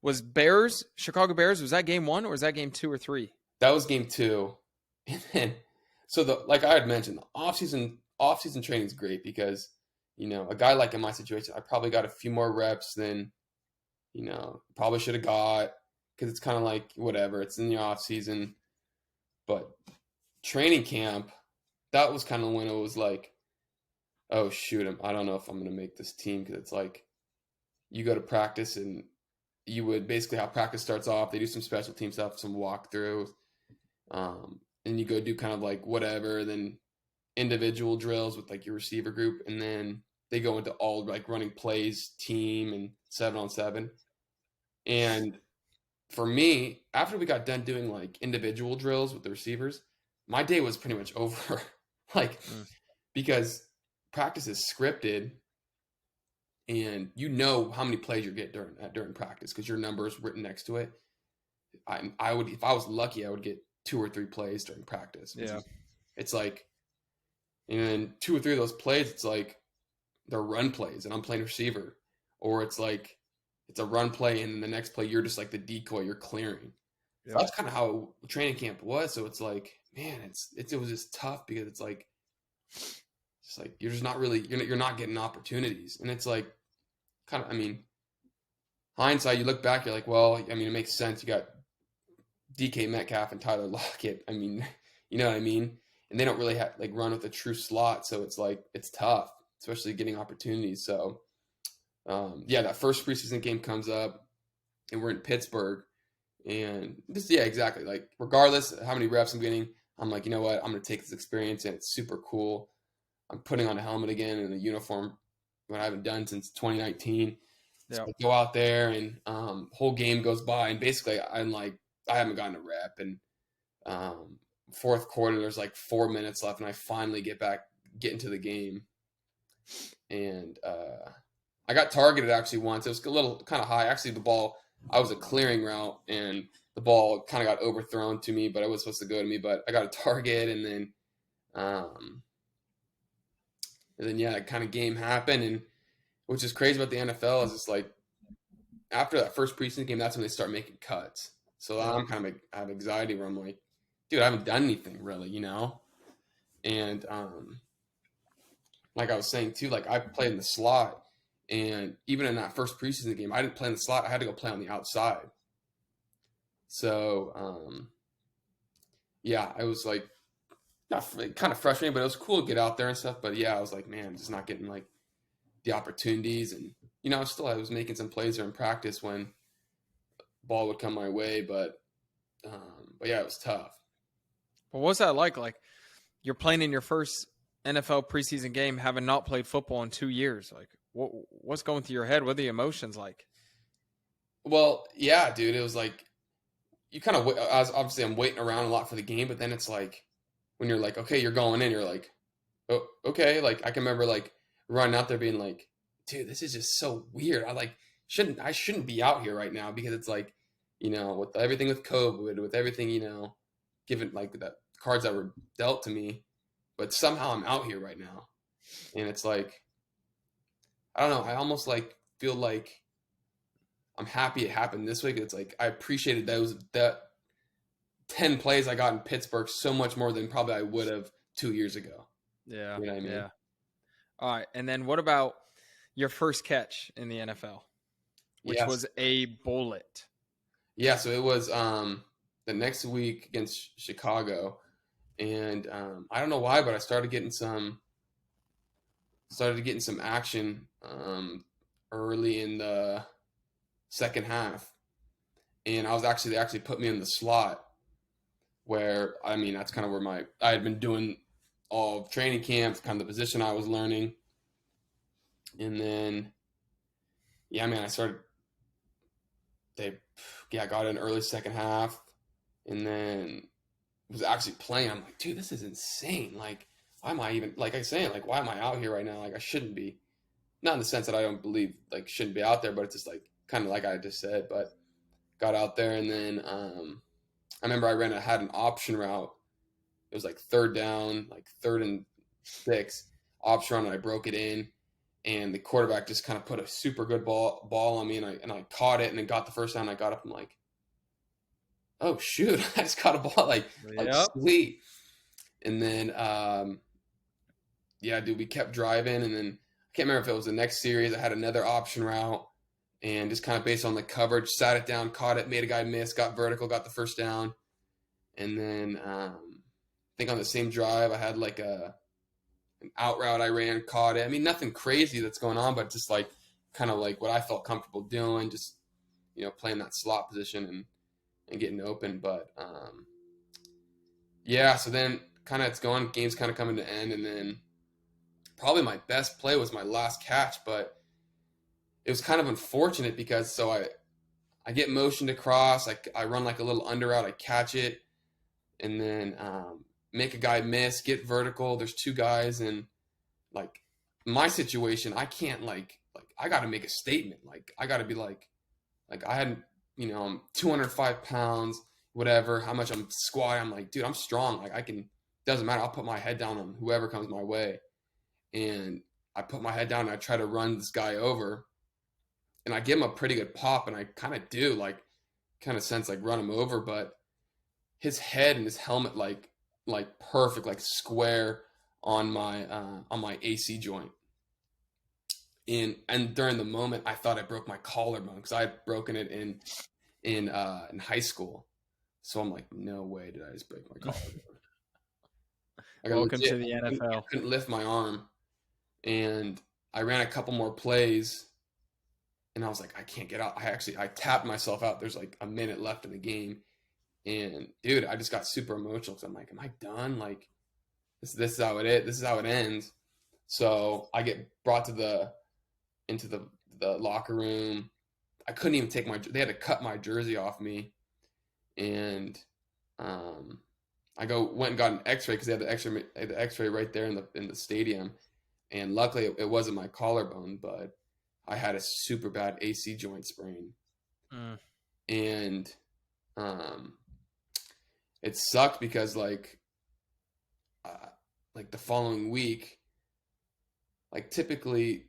Was Chicago Bears, was that game one or was that game 2 or 3? That was game 2. And then, so like I had mentioned, the off-season training is great because, a guy like in my situation, I probably got a few more reps than, probably should have got because it's kind of like whatever. It's in the off-season. But training camp, that was kind of when it was like, oh, shoot, I don't know if I'm going to make this team because it's like you go to practice and you would basically how practice starts off. They do some special team stuff, some walkthrough, and you go do kind of like whatever, then individual drills with like your receiver group, and then they go into all like running plays, team, and 7-on-7. And for me, after we got done doing like individual drills with the receivers, my day was pretty much over. Like, because practice is scripted and how many plays you get during practice because your number is written next to it. I would, if I was lucky, I would get 2 or 3 plays during practice. Yeah. It's like, and 2 or 3 of those plays, it's like they're run plays and I'm playing receiver, or it's like it's a run play and then the next play you're just like the decoy, you're clearing. So Yep. that's kind of how training camp was. So it's like, man, it was just tough because it's like you're just not really you're not getting opportunities, and it's like kind of, I mean, hindsight, you look back, you're like, well, I mean, it makes sense. You got DK Metcalf and Tyler Lockett. I mean, you know what I mean? And they don't really have like run with a true slot, so it's like it's tough, especially getting opportunities. So, yeah, that first preseason game comes up, and we're in Pittsburgh, and this, yeah, exactly. Like, regardless of how many reps I'm getting, I'm like, you know what? I'm gonna take this experience, and it's super cool. I'm putting on a helmet again and a uniform, what I haven't done since 2019. So Yep. I go out there, and whole game goes by, and basically I'm like, I haven't gotten a rep, and fourth quarter, there's like 4 minutes left, and I finally get into the game, and I got targeted actually once. It was a little kind of high. Actually, the ball, I was a clearing route, and the ball kind of got overthrown to me, but it was supposed to go to me. But I got a target, and then yeah, that kind of game happened, and which is crazy about the NFL is it's like after that first preseason game, that's when they start making cuts. So Yep. I'm kind of I have anxiety where I'm like, dude, I haven't done anything really, you know? And like I was saying too, like I played in the slot, and even in that first preseason game, I didn't play in the slot. I had to go play on the outside. So yeah, I was like kind of frustrating, but it was cool to get out there and stuff. But yeah, I was like, man, I'm just not getting like the opportunities, and you know, I was making some plays there in practice when ball would come my way, but yeah, it was tough. But what's that like? Like, you're playing in your first NFL preseason game, having not played football in 2 years. Like, what's going through your head? What are the emotions like? Well, yeah, dude, it was like you kind of obviously I'm waiting around a lot for the game, but then it's like when you're like, okay, you're going in, you're like, oh, okay, like I can remember like running out there being like, dude, this is just so weird. I shouldn't be out here right now because it's like, you know, with everything with COVID, with everything, you know, given like the cards that were dealt to me, but somehow I'm out here right now. And it's like, I don't know, I almost like feel like I'm happy it happened this way. 'Cause it's like I appreciated that 10 plays I got in Pittsburgh so much more than probably I would have 2 years ago. Yeah. You know what I mean? Yeah. All right. And then what about your first catch in the NFL, which Yes. was a bullet? Yeah, so it was the next week against Chicago, and I don't know why, but I started getting some action early in the second half, and they actually put me in the slot, where I mean that's kind of where I had been doing all of training camp, kind of the position I was learning, and then yeah, man, got in early second half, and then was actually playing. I'm like, dude, this is insane. Like, why am I even like I saying like why am I out here right now? Like I shouldn't be. Not in the sense that I don't believe like shouldn't be out there, but it's just like kind of like I just said. But got out there, and then I remember I had an option route. It was like third down, like 3rd and 6 option run, and I broke it in, and the quarterback just kind of put a super good ball on me, and I caught it, and then got the first down. I got up, and I'm like, oh shoot, I just caught a ball, like Yep. sweet. And then yeah, dude, we kept driving, and then I can't remember if it was the next series. I had another option route, and just kind of based on the coverage, sat it down, caught it, made a guy miss, got vertical, got the first down, and then I think on the same drive I had like an out route I ran, caught it. I mean, nothing crazy that's going on, but just like kind of like what I felt comfortable doing, just you know, playing that slot position and getting open. But yeah, so then kind of it's going, game's kind of coming to end, and then probably my best play was my last catch, but it was kind of unfortunate because so I get motioned across, I run like a little under route, I catch it, and then make a guy miss, get vertical. There's 2 guys, and like my situation, I can't like I got to make a statement. Like I got to be like I hadn't, you know, I'm 205 pounds. whatever, how much I'm squatting. I'm like, dude, I'm strong. Like I can, doesn't matter. I'll put my head down on whoever comes my way. And I put my head down and I try to run this guy over, and I give him a pretty good pop, and I kind of do like kind of sense like run him over, but his head and his helmet like perfect, like square on my AC joint. And during the moment, I thought I broke my collarbone because I had broken it in high school. So I'm like, no way did I just break my collarbone. Like Welcome to the I NFL. couldn't lift my arm, and I ran a couple more plays, and I was like, I can't get out. I tapped myself out. There's like a minute left in the game, and dude, I just got super emotional because I'm like, am I done? Like this is how it is. This is how it ends. So I get brought into the locker room. I couldn't even take they had to cut my jersey off me, and I went and got an X-ray because they had the X-ray right there in the stadium, and luckily it wasn't my collarbone, but I had a super bad AC joint sprain, and it sucked because like the following week, like typically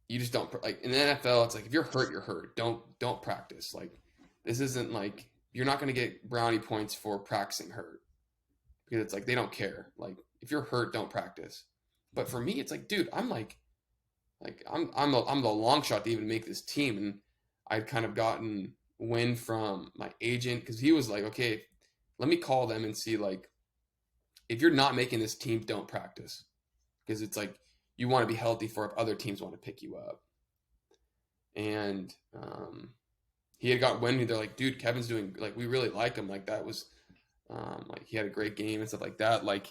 you just don't like in the NFL. It's like if you're hurt, you're hurt. Don't practice. Like this isn't like you're not going to get brownie points for practicing hurt because it's like they don't care. Like if you're hurt, don't practice. But for me, it's like, dude, I'm the long shot to even make this team, and I'd kind of gotten wind from my agent because he was like, okay, let me call them and see like if you're not making this team, don't practice because it's like you want to be healthy for if other teams want to pick you up. And he had got wind. They're like, dude, Kevin's doing like we really like him. Like that was like he had a great game and stuff like that. Like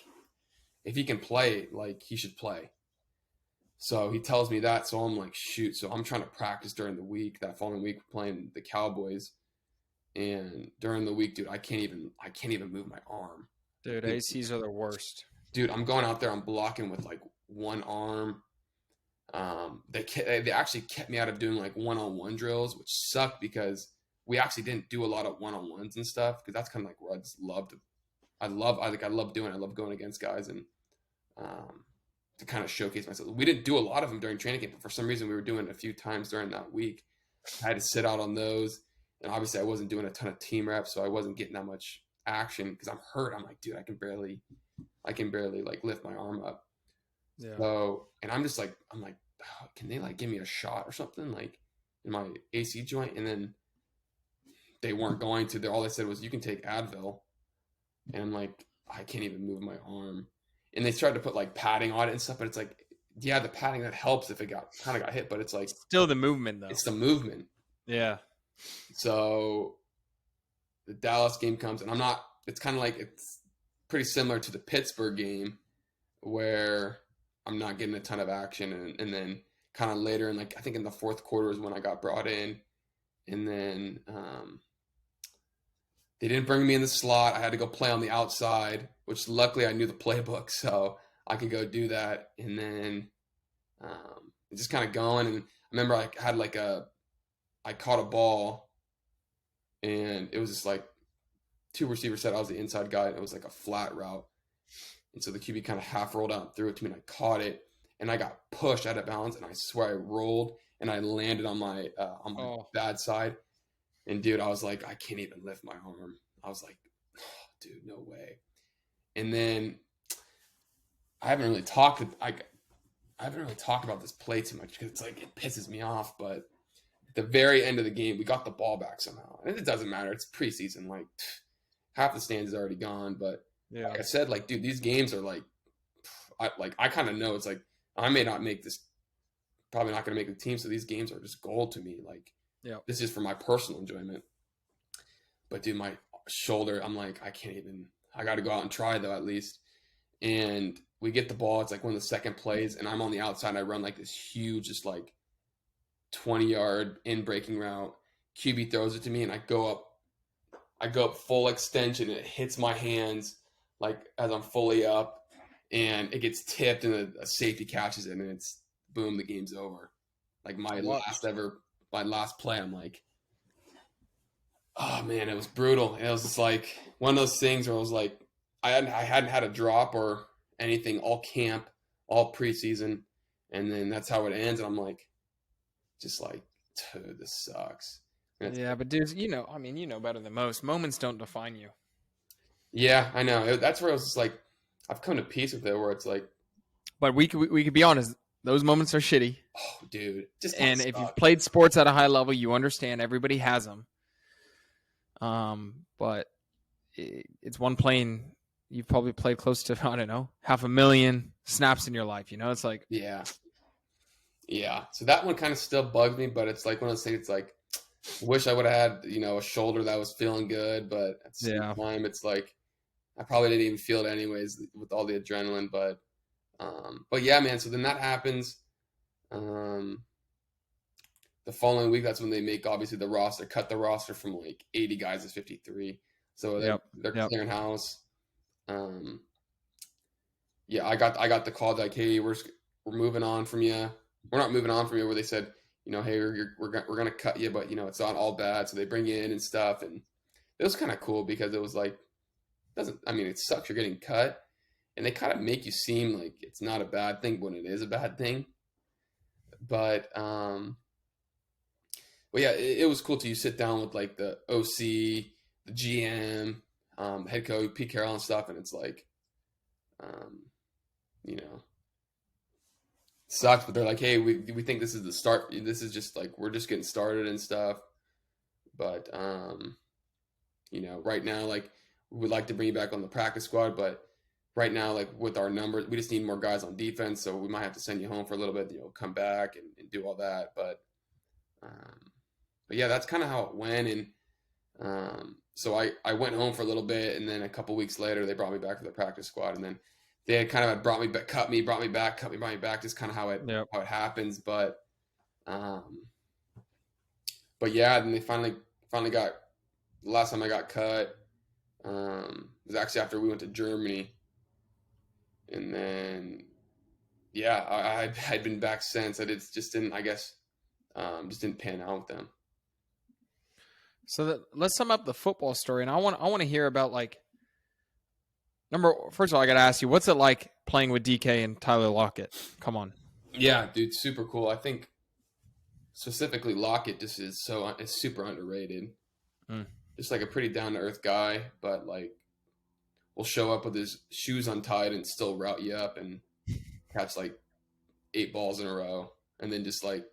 if he can play, like he should play. So he tells me that. So I'm like, shoot. So I'm trying to practice during the week. That following week, we're playing the Cowboys, and during the week, dude, I can't even move my arm. Dude, ACs are the worst. Dude, I'm going out there. I'm blocking with like one arm. They actually kept me out of doing like one-on-one drills, which sucked because we actually didn't do a lot of one-on-ones and stuff because that's kind of like where I just loved. I love doing. I love going against guys and to kind of showcase myself. We didn't do a lot of them during training camp, but for some reason we were doing it a few times during that week. I had to sit out on those, and obviously I wasn't doing a ton of team reps, so I wasn't getting that much action because I'm hurt. I'm like, dude, I can barely like lift my arm up. Yeah. So, and I'm like, oh, can they like give me a shot or something like in my AC joint? And then they weren't going to. All they said was, you can take Advil. And I'm like, I can't even move my arm. And they tried to put like padding on it and stuff, but it's like, yeah, the padding that helps if it kind of got hit, but it's like still the movement though. It's the movement. Yeah. So the Dallas game comes, and it's kind of like it's pretty similar to the Pittsburgh game where I'm not getting a ton of action, and then kind of later in like I think in the fourth quarter is when I got brought in, and then they didn't bring me in the slot. I had to go play on the outside, which luckily I knew the playbook, so I could go do that. And then just kind of going. And I remember I had I caught a ball, and it was just like two receivers set. I was the inside guy, and it was like a flat route. And so the QB kind of half rolled out and threw it to me, and I caught it, and I got pushed out of bounds, and I swear I rolled, and I landed on my bad side. And dude, I was like, I can't even lift my arm. I was like, oh, dude, no way. And then I haven't really talked about this play too much because it's like it pisses me off. But at the very end of the game, we got the ball back somehow, and it doesn't matter. It's preseason. Like half the stands is already gone. But yeah, like I said, like dude, these games are like, I kind of know it's like I may not make this, probably not going to make the team. So these games are just gold to me. Like. Yeah, this is for my personal enjoyment. But dude, my shoulder, I'm like, I got to go out and try though, at least. And we get the ball. It's like one of the second plays, and I'm on the outside. I run like this huge, just like 20-yard in breaking route. QB throws it to me, and I go up full extension, and it hits my hands like as I'm fully up, and it gets tipped, and a safety catches it, and it's boom, the game's over. Like my last play, I'm like, Oh man, it was brutal. It was just like one of those things where I was like, I hadn't had a drop or anything all camp, all preseason, and then that's how it ends. And I'm like, just like, dude, this sucks. And it's Yeah, like, but dude, I mean, you know better than most. Moments don't define you. yeah, I know. That's where I was just like, I've come to peace with it, where it's like, But we could be honest. Those moments are shitty. oh, dude, just kind of And if you've suck. played sports at a high level, you understand everybody has them. But it's one playing. You've probably played close to, I don't know, 500,000 snaps in your life. It's like, Yeah, yeah. So that one kind of still bugs me, but it's like one of those things. It's like, wish I would have had, a shoulder that was feeling good, but at the same yeah. time, it's like I probably didn't even feel it anyways with all the adrenaline. But yeah, man. So then that happens. Um, the following week, that's when they make obviously the roster, cut the roster from like 80 guys to 53. So they're Yep. they're Yep. clearing house. Um, yeah, I got the call like, hey, we're moving on from you. We're not moving on from you. Where they said, hey, we're gonna cut you, but it's not all bad. So they bring you in and stuff, and it was kind of cool because it was like, doesn't I mean it sucks you're getting cut, and they kind of make you seem like it's not a bad thing when it is a bad thing. But yeah, it was cool to you sit down with like the OC, the GM, head coach Pete Carroll and stuff, and it's like, um, you know, sucks, but they're like, hey, we think this is the start. This is just like we're just getting started and stuff. But right now, like we would like to bring you back on the practice squad, but right now, like with our numbers, we just need more guys on defense, so we might have to send you home for a little bit. Come back and do all that. But yeah, that's kind of how it went. And so I went home for a little bit, and then a couple weeks later, they brought me back to the practice squad, and then they had kind of brought me back, cut me, brought me back, cut me, brought me back. Just kind of how it Yep. happens. But yeah, then they finally got the last time I got cut. Was actually after we went to Germany, and then yeah, I'd been back since. Just didn't, I guess, just didn't pan out with them. So let's sum up the football story, and I want to hear about like first of all, I got to ask you, what's it like playing with DK and Tyler Lockett? Come on. Yeah, dude, super cool. I think specifically Lockett just is super underrated. Mm. Just like a pretty down to earth guy, but like will show up with his shoes untied and still route you up and catch like 8 balls in a row, and then just like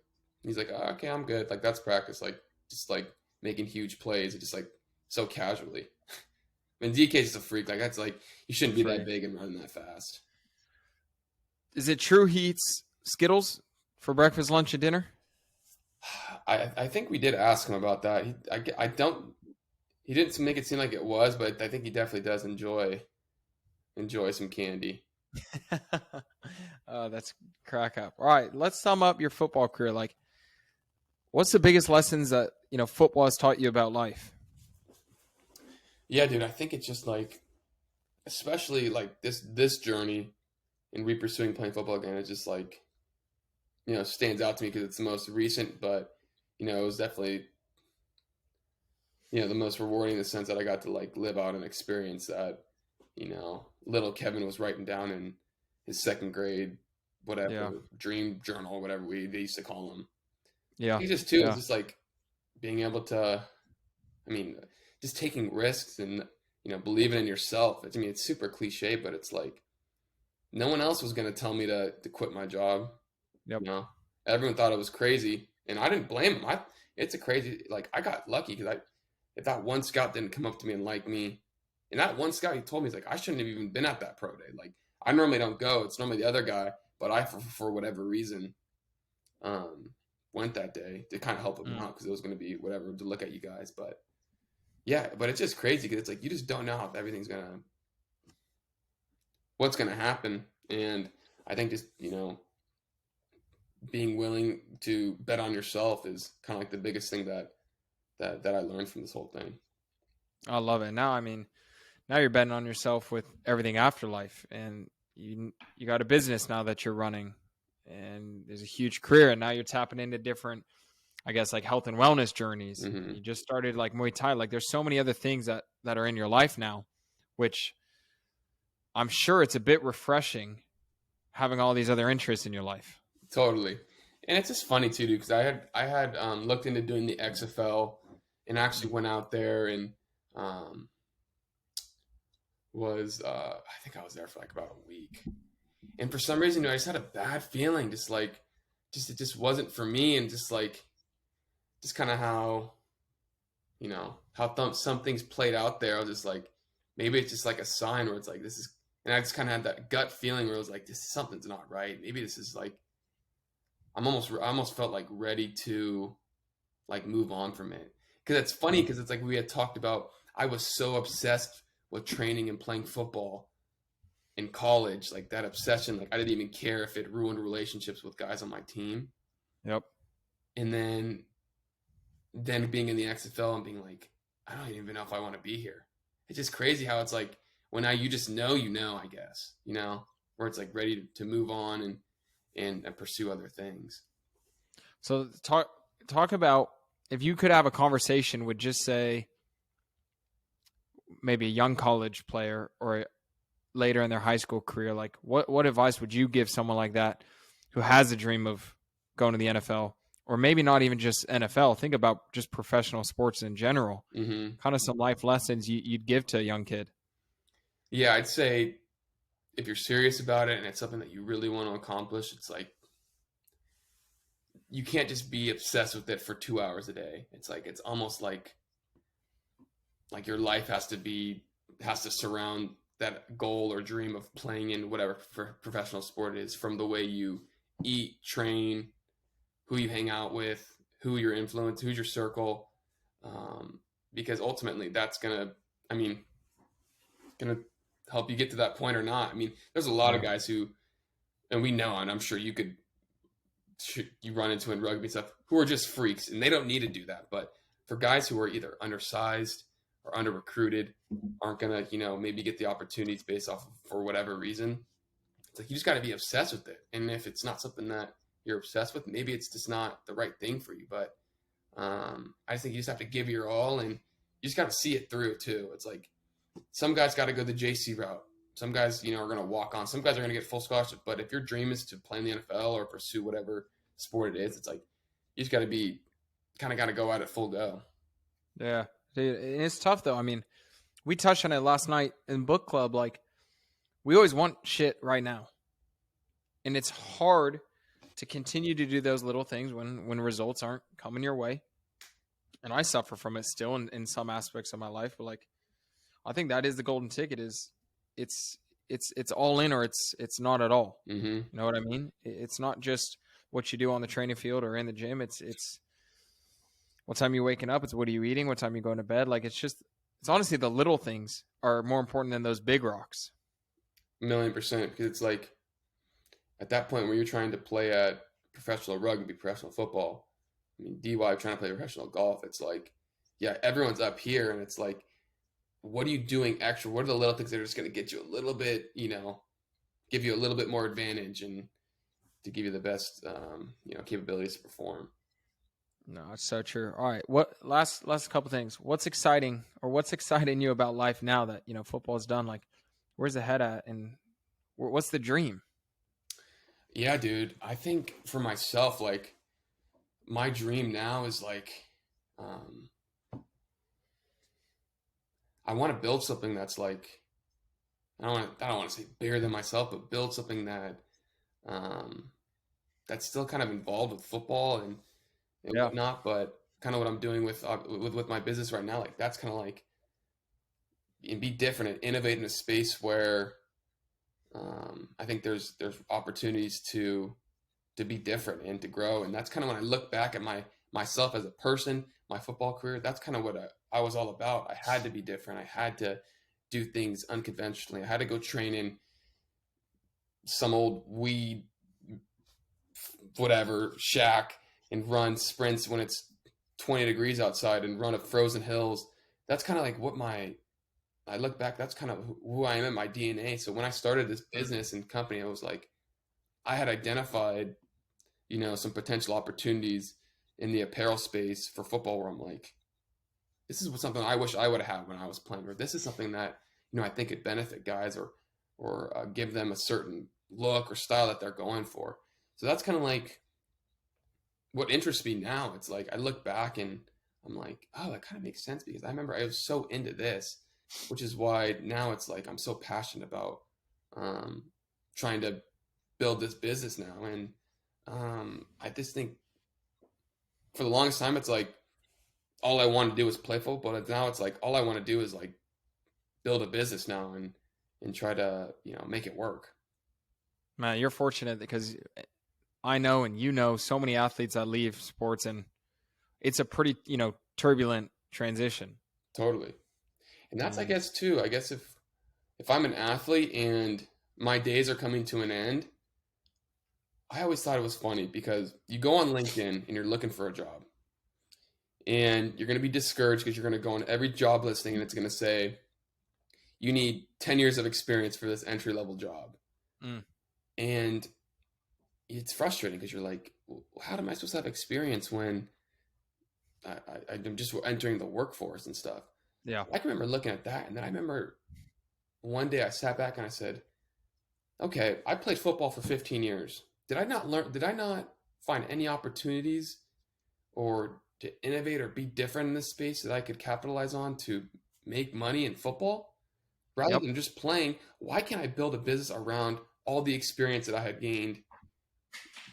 he's like, oh, okay, I'm good. Like that's practice. Like just like making huge plays, just like so casually. I mean, DK's just a freak. Like that's like you shouldn't be that big and running that fast. Is it true he eats Skittles for breakfast, lunch, and dinner? I think we did ask him about that. He didn't make it seem like it was, but I think he definitely does enjoy some candy. Oh, that's crack up. All right, let's sum up your football career. Like, what's the biggest lessons that football has taught you about life? Yeah, dude, I think it's just like, especially like this journey in pursuing playing football again, it's just like, stands out to me because it's the most recent, but it was definitely the most rewarding in the sense that I got to like live out an experience that little Kevin was writing down in his second grade dream journal, whatever they used to call them. Yeah, he just too is just like being able to, I mean, just taking risks and believing in yourself. It's super cliche, but it's like no one else was going to tell me to quit my job. Yep. Everyone thought it was crazy, and I didn't blame them. It's a crazy, like I got lucky because if that one scout didn't come up to me and like me, and that one scout, he told me, he's like, I shouldn't have even been at that pro day. Like I normally don't go. It's normally the other guy, but I, for whatever reason, went that day to kind of help him out because it was going to be whatever to look at you guys. But yeah, but it's just crazy because it's like you just don't know how everything's what's gonna happen, and I think just being willing to bet on yourself is kind of like the biggest thing that I learned from this whole thing. I love it. Now you're betting on yourself with everything after life, and you got a business now that you're running, and there's a huge career, and now you're tapping into different I guess, like health and wellness journeys. Mm-hmm. You just started like Muay Thai. Like there's so many other things that are in your life now, which I'm sure it's a bit refreshing having all these other interests in your life. Totally. And it's just funny too, dude, because I had looked into doing the XFL and actually went out there and um, was I think I was there for like about a week. And for some reason, I just had a bad feeling, just like it just wasn't for me, and just kind of how some things played out there. I was just like, maybe it's just like a sign where it's like this is, and I just kind of had that gut feeling where it was like this something's not right. Maybe this is like I almost felt like ready to like move on from it. Because it's funny because it's like we had talked about. I was so obsessed with training and playing football in college, like that obsession. Like I didn't even care if it ruined relationships with guys on my team. Yep. And then being in the XFL and being like, I don't even know if I want to be here. It's just crazy how it's like when you just know, I guess, where it's like ready to move on and pursue other things. So talk about if you could have a conversation with just say maybe a young college player or later in their high school career, like what advice would you give someone like that who has a dream of going to the NFL, or maybe not even just NFL? Think about just professional sports in general. Mm-hmm. Kind of some life lessons you'd give to a young kid. Yeah, I'd say if you're serious about it and it's something that you really want to accomplish, it's like you can't just be obsessed with it for 2 hours a day. It's like it's almost like your life has to surround that goal or dream of playing in whatever professional sport it is, from the way you eat, train, who you hang out with, who your influence, who's your circle, because ultimately that's gonna help you get to that point or not. I mean, there's a lot of guys who, and we know, and I'm sure you run into in rugby stuff, who are just freaks and they don't need to do that. But for guys who are either undersized or under recruited, aren't gonna, maybe get the opportunities based off of, for whatever reason, it's like you just got to be obsessed with it. And if it's not something that you're obsessed with, maybe it's just not the right thing for you. But I just think you just have to give your all, and you just got to see it through too. It's like some guys got to go the JC route. Some guys, are going to walk on. Some guys are going to get full scholarship. But if your dream is to play in the NFL or pursue whatever sport it is, it's like you just got to go at it full go. Yeah, it's tough though. I mean, we touched on it last night in book club. Like, we always want shit right now, and it's hard to continue to do those little things when results aren't coming your way. And I suffer from it still in some aspects of my life. But like, I think that is the golden ticket: is it's all in or it's not at all. Mm-hmm. You know what I mean? It's not just what you do on the training field or in the gym. It's what time you're waking up. It's what are you eating? What time you going to bed? Like, it's honestly the little things are more important than those big rocks. 1,000,000%. Because it's like at that point where you're trying to play at professional rugby, professional football, I mean, DY trying to play professional golf, it's like, yeah, everyone's up here, and it's like, what are you doing extra? What are the little things that are just going to get you a little bit, give you a little bit more advantage and to give you the best, capabilities to perform? No, it's so true. All right. What last couple things. What's exciting you about life now that, football's done? Like, where's the head at and what's the dream? Yeah, dude. I think for myself, like my dream now is like, I want to build something that's like, I don't want to say bigger than myself, but build something that, that's still kind of involved with football and whatnot, but kind of what I'm doing with my business right now, like that's kind of like, and be different and innovate in a space where I think there's opportunities to be different and to grow. And that's kind of when I look back at myself as a person, my football career, that's kind of what I was all about. I had to be different. I had to do things unconventionally. I had to go train in some old weed, whatever, shack and run sprints when it's 20 degrees outside and run up frozen hills. That's kind of like what I look back, that's kind of who I am in my DNA. So when I started this business and company, I was like, I had identified, some potential opportunities in the apparel space for football where I'm like, this is something I wish I would have had when I was playing, or this is something that, I think could benefit guys or give them a certain look or style that they're going for. So that's kind of like what interests me now. It's like I look back and I'm like, oh, that kind of makes sense because I remember I was so into this, which is why now it's like I'm so passionate about trying to build this business now. And I just think for the longest time, it's like all I want to do is play football. But now it's like all I want to do is like build a business now and try to, make it work. Man, you're fortunate because I know, and you know, so many athletes that leave sports, and it's a pretty, turbulent transition. Totally. And that's, I guess, too, if I'm an athlete and my days are coming to an end, I always thought it was funny because you go on LinkedIn and you're looking for a job and you're going to be discouraged because you're going to go on every job listing and it's going to say, you need 10 years of experience for this entry level job. And it's frustrating because you're like, well, how am I supposed to have experience when I'm just entering the workforce and stuff? Yeah. I can remember looking at that. And then I remember one day I sat back and I said, okay, I played football for 15 years. Did I not find any opportunities or to innovate or be different in this space that I could capitalize on to make money in football rather than just playing? Why can't I build a business around all the experience that I had gained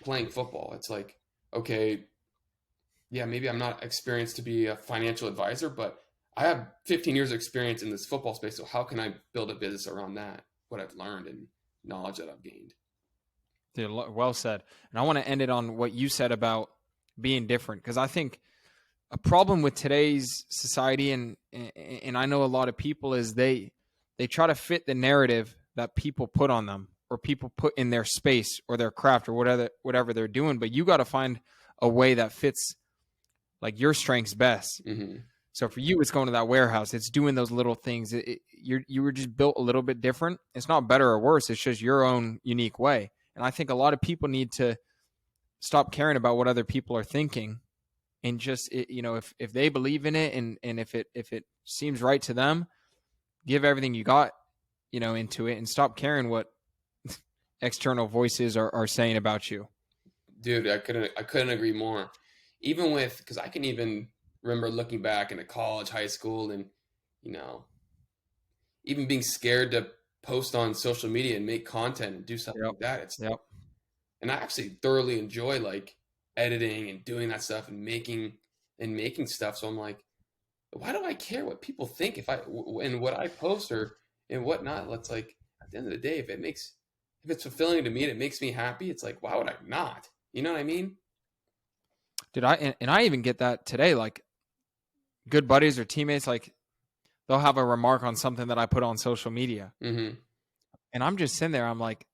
playing football? It's like, okay, yeah, maybe I'm not experienced to be a financial advisor, but I have 15 years of experience in this football space. So how can I build a business around that? What I've learned and knowledge that I've gained. Dude, well said. And I want to end it on what you said about being different, because I think a problem with today's society, and I know a lot of people, is they try to fit the narrative that people put on them or people put in their space or their craft or whatever they're doing. But you got to find a way that fits like your strengths best. Mm-hmm. So for you, it's going to that warehouse. It's doing those little things. You were just built a little bit different. It's not better or worse. It's just your own unique way. And I think a lot of people need to stop caring about what other people are thinking, and just, if they believe in it and if it seems right to them, give everything you got, into it, and stop caring what external voices are saying about you. Dude, I couldn't agree more. Even because I can even remember looking back into college, high school, and, even being scared to post on social media and make content and do something like that. And I actually thoroughly enjoy like editing and doing that stuff and making stuff. So I'm like, why do I care what people think and what I post or and whatnot? Let's like, at the end of the day, if it's fulfilling to me and it makes me happy, it's like, why would I not? You know what I mean? Dude, I even get that today. Like, good buddies or teammates, like, they'll have a remark on something that I put on social media. Mm-hmm. And I'm just sitting there. I'm like,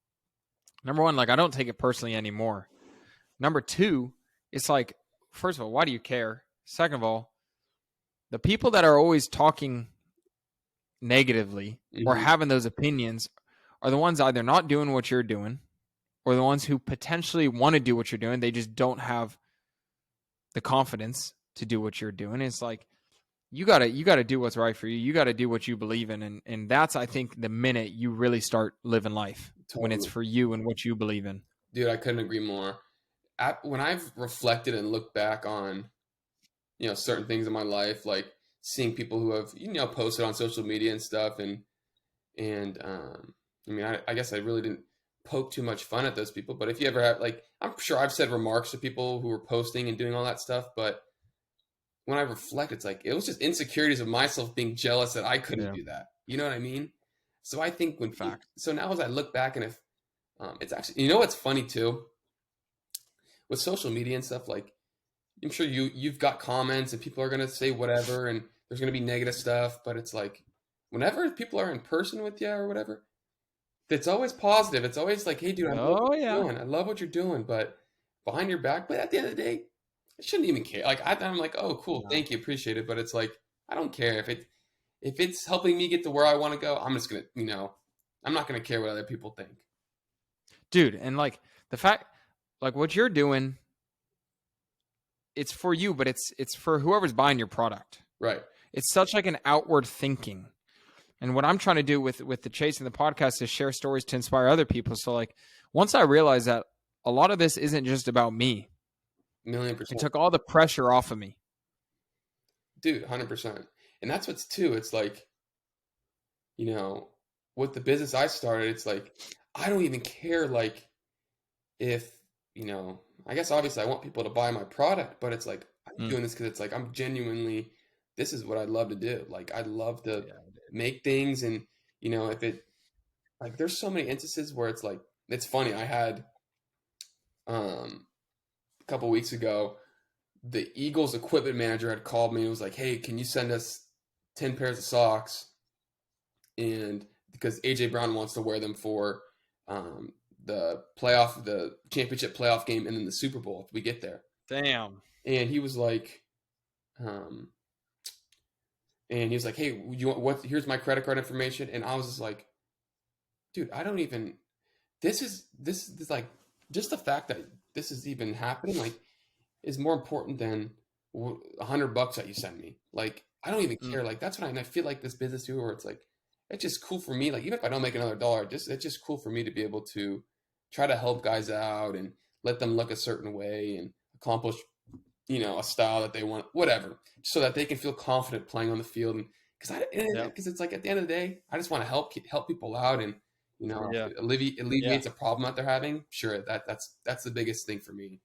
number one, like, I don't take it personally anymore. Number two, it's like, first of all, why do you care? Second of all, the people that are always talking negatively or having those opinions are the ones either not doing what you're doing or the ones who potentially want to do what you're doing. They just don't have the confidence to do what you're doing. It's like, you gotta do what's right for you. You gotta do what you believe in. And that's, I think, the minute you really start living life, when it's for you and what you believe in. Dude, I couldn't agree more. When I've reflected and looked back on, certain things in my life, like seeing people who have, posted on social media and stuff. And I mean, I guess I really didn't poke too much fun at those people, but if you ever have, like, I'm sure I've said remarks to people who were posting and doing all that stuff, but when I reflect, it's like, it was just insecurities of myself being jealous that I couldn't do that. You know what I mean? So I think so now as I look back, and if it's actually, what's funny too, with social media and stuff, like, I'm sure you've got comments and people are going to say whatever, and there's going to be negative stuff, but it's like, whenever people are in person with you or whatever, it's always positive. It's always like, hey, dude, I love what you're doing. I love what you're doing, but behind your back, but at the end of the day, I shouldn't even care. Like, I'm like, oh, cool, thank you, appreciate it. But it's like, I don't care if it's helping me get to where I want to go. I'm just gonna, I'm not gonna care what other people think, dude. And like the fact, like what you're doing it's for you, but it's for whoever's buying your product. Right. It's such like an outward thinking. And what I'm trying to do with the Chase and the podcast is share stories to inspire other people. So like once I realized that a lot of this isn't just about me, $1,000,000%. it took all the pressure off of me. Dude, 100%. And that's what's too. It's like, you know, with the business I started, it's like, I don't even care, like, if, you know, I guess obviously I want people to buy my product, but it's like, I'm doing this because it's like, I'm genuinely, this is what I love to do. Like, I love to make things. And, you know, if it, like, there's so many instances where it's like, it's funny. I had, a couple weeks ago, the Eagles equipment manager had called me and was like, hey, can you send us 10 pairs of socks? And because AJ Brown wants to wear them for the championship playoff game and then the Super Bowl if we get there. Damn. And he was like, hey, you want what? Here's my credit card information. And I was just like, dude, I don't even. This is like just the fact that this is even happening, like, is more important than $100 that you send me. Like, I don't even care. Like, that's what I feel like this business too, where it's like, it's just cool for me. Like, even if I don't make another dollar, it's just cool for me to be able to try to help guys out and let them look a certain way and accomplish, you know, a style that they want, whatever, so that they can feel confident playing on the field. And because it's like at the end of the day, I just want to help people out and, you know, alleviates a problem that they're having. Sure, that's the biggest thing for me.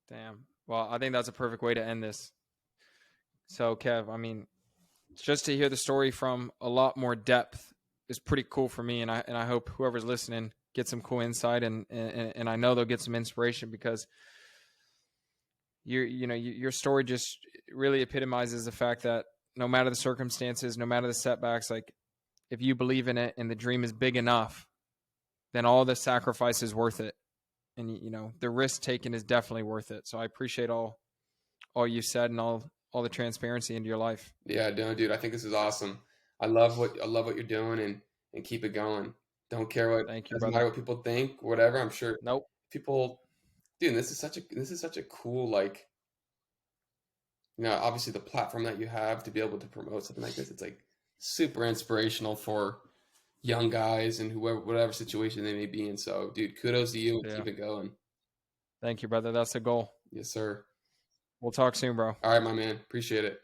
Damn. Well, I think that's a perfect way to end this. So, Kev, I mean, just to hear the story from a lot more depth is pretty cool for me, and I hope whoever's listening gets some cool insight, and I know they'll get some inspiration, because your story just really epitomizes the fact that no matter the circumstances, no matter the setbacks, like, if you believe in it and the dream is big enough, then all the sacrifice is worth it. And, you know, the risk taken is definitely worth it. So I appreciate all you said and all the transparency into your life. Yeah, no, dude, I think this is awesome. I love what you're doing, and keep it going. Don't care what, Thank you, doesn't brother. matter what people think, whatever. I'm sure Nope. people, dude, this is such a cool, like, you know, obviously the platform that you have to be able to promote something like this, it's like super inspirational for young guys and whatever situation they may be in. So, dude, kudos to you, and keep it going. Thank you, brother. That's the goal. Yes, sir. We'll talk soon, bro. All right, my man. Appreciate it.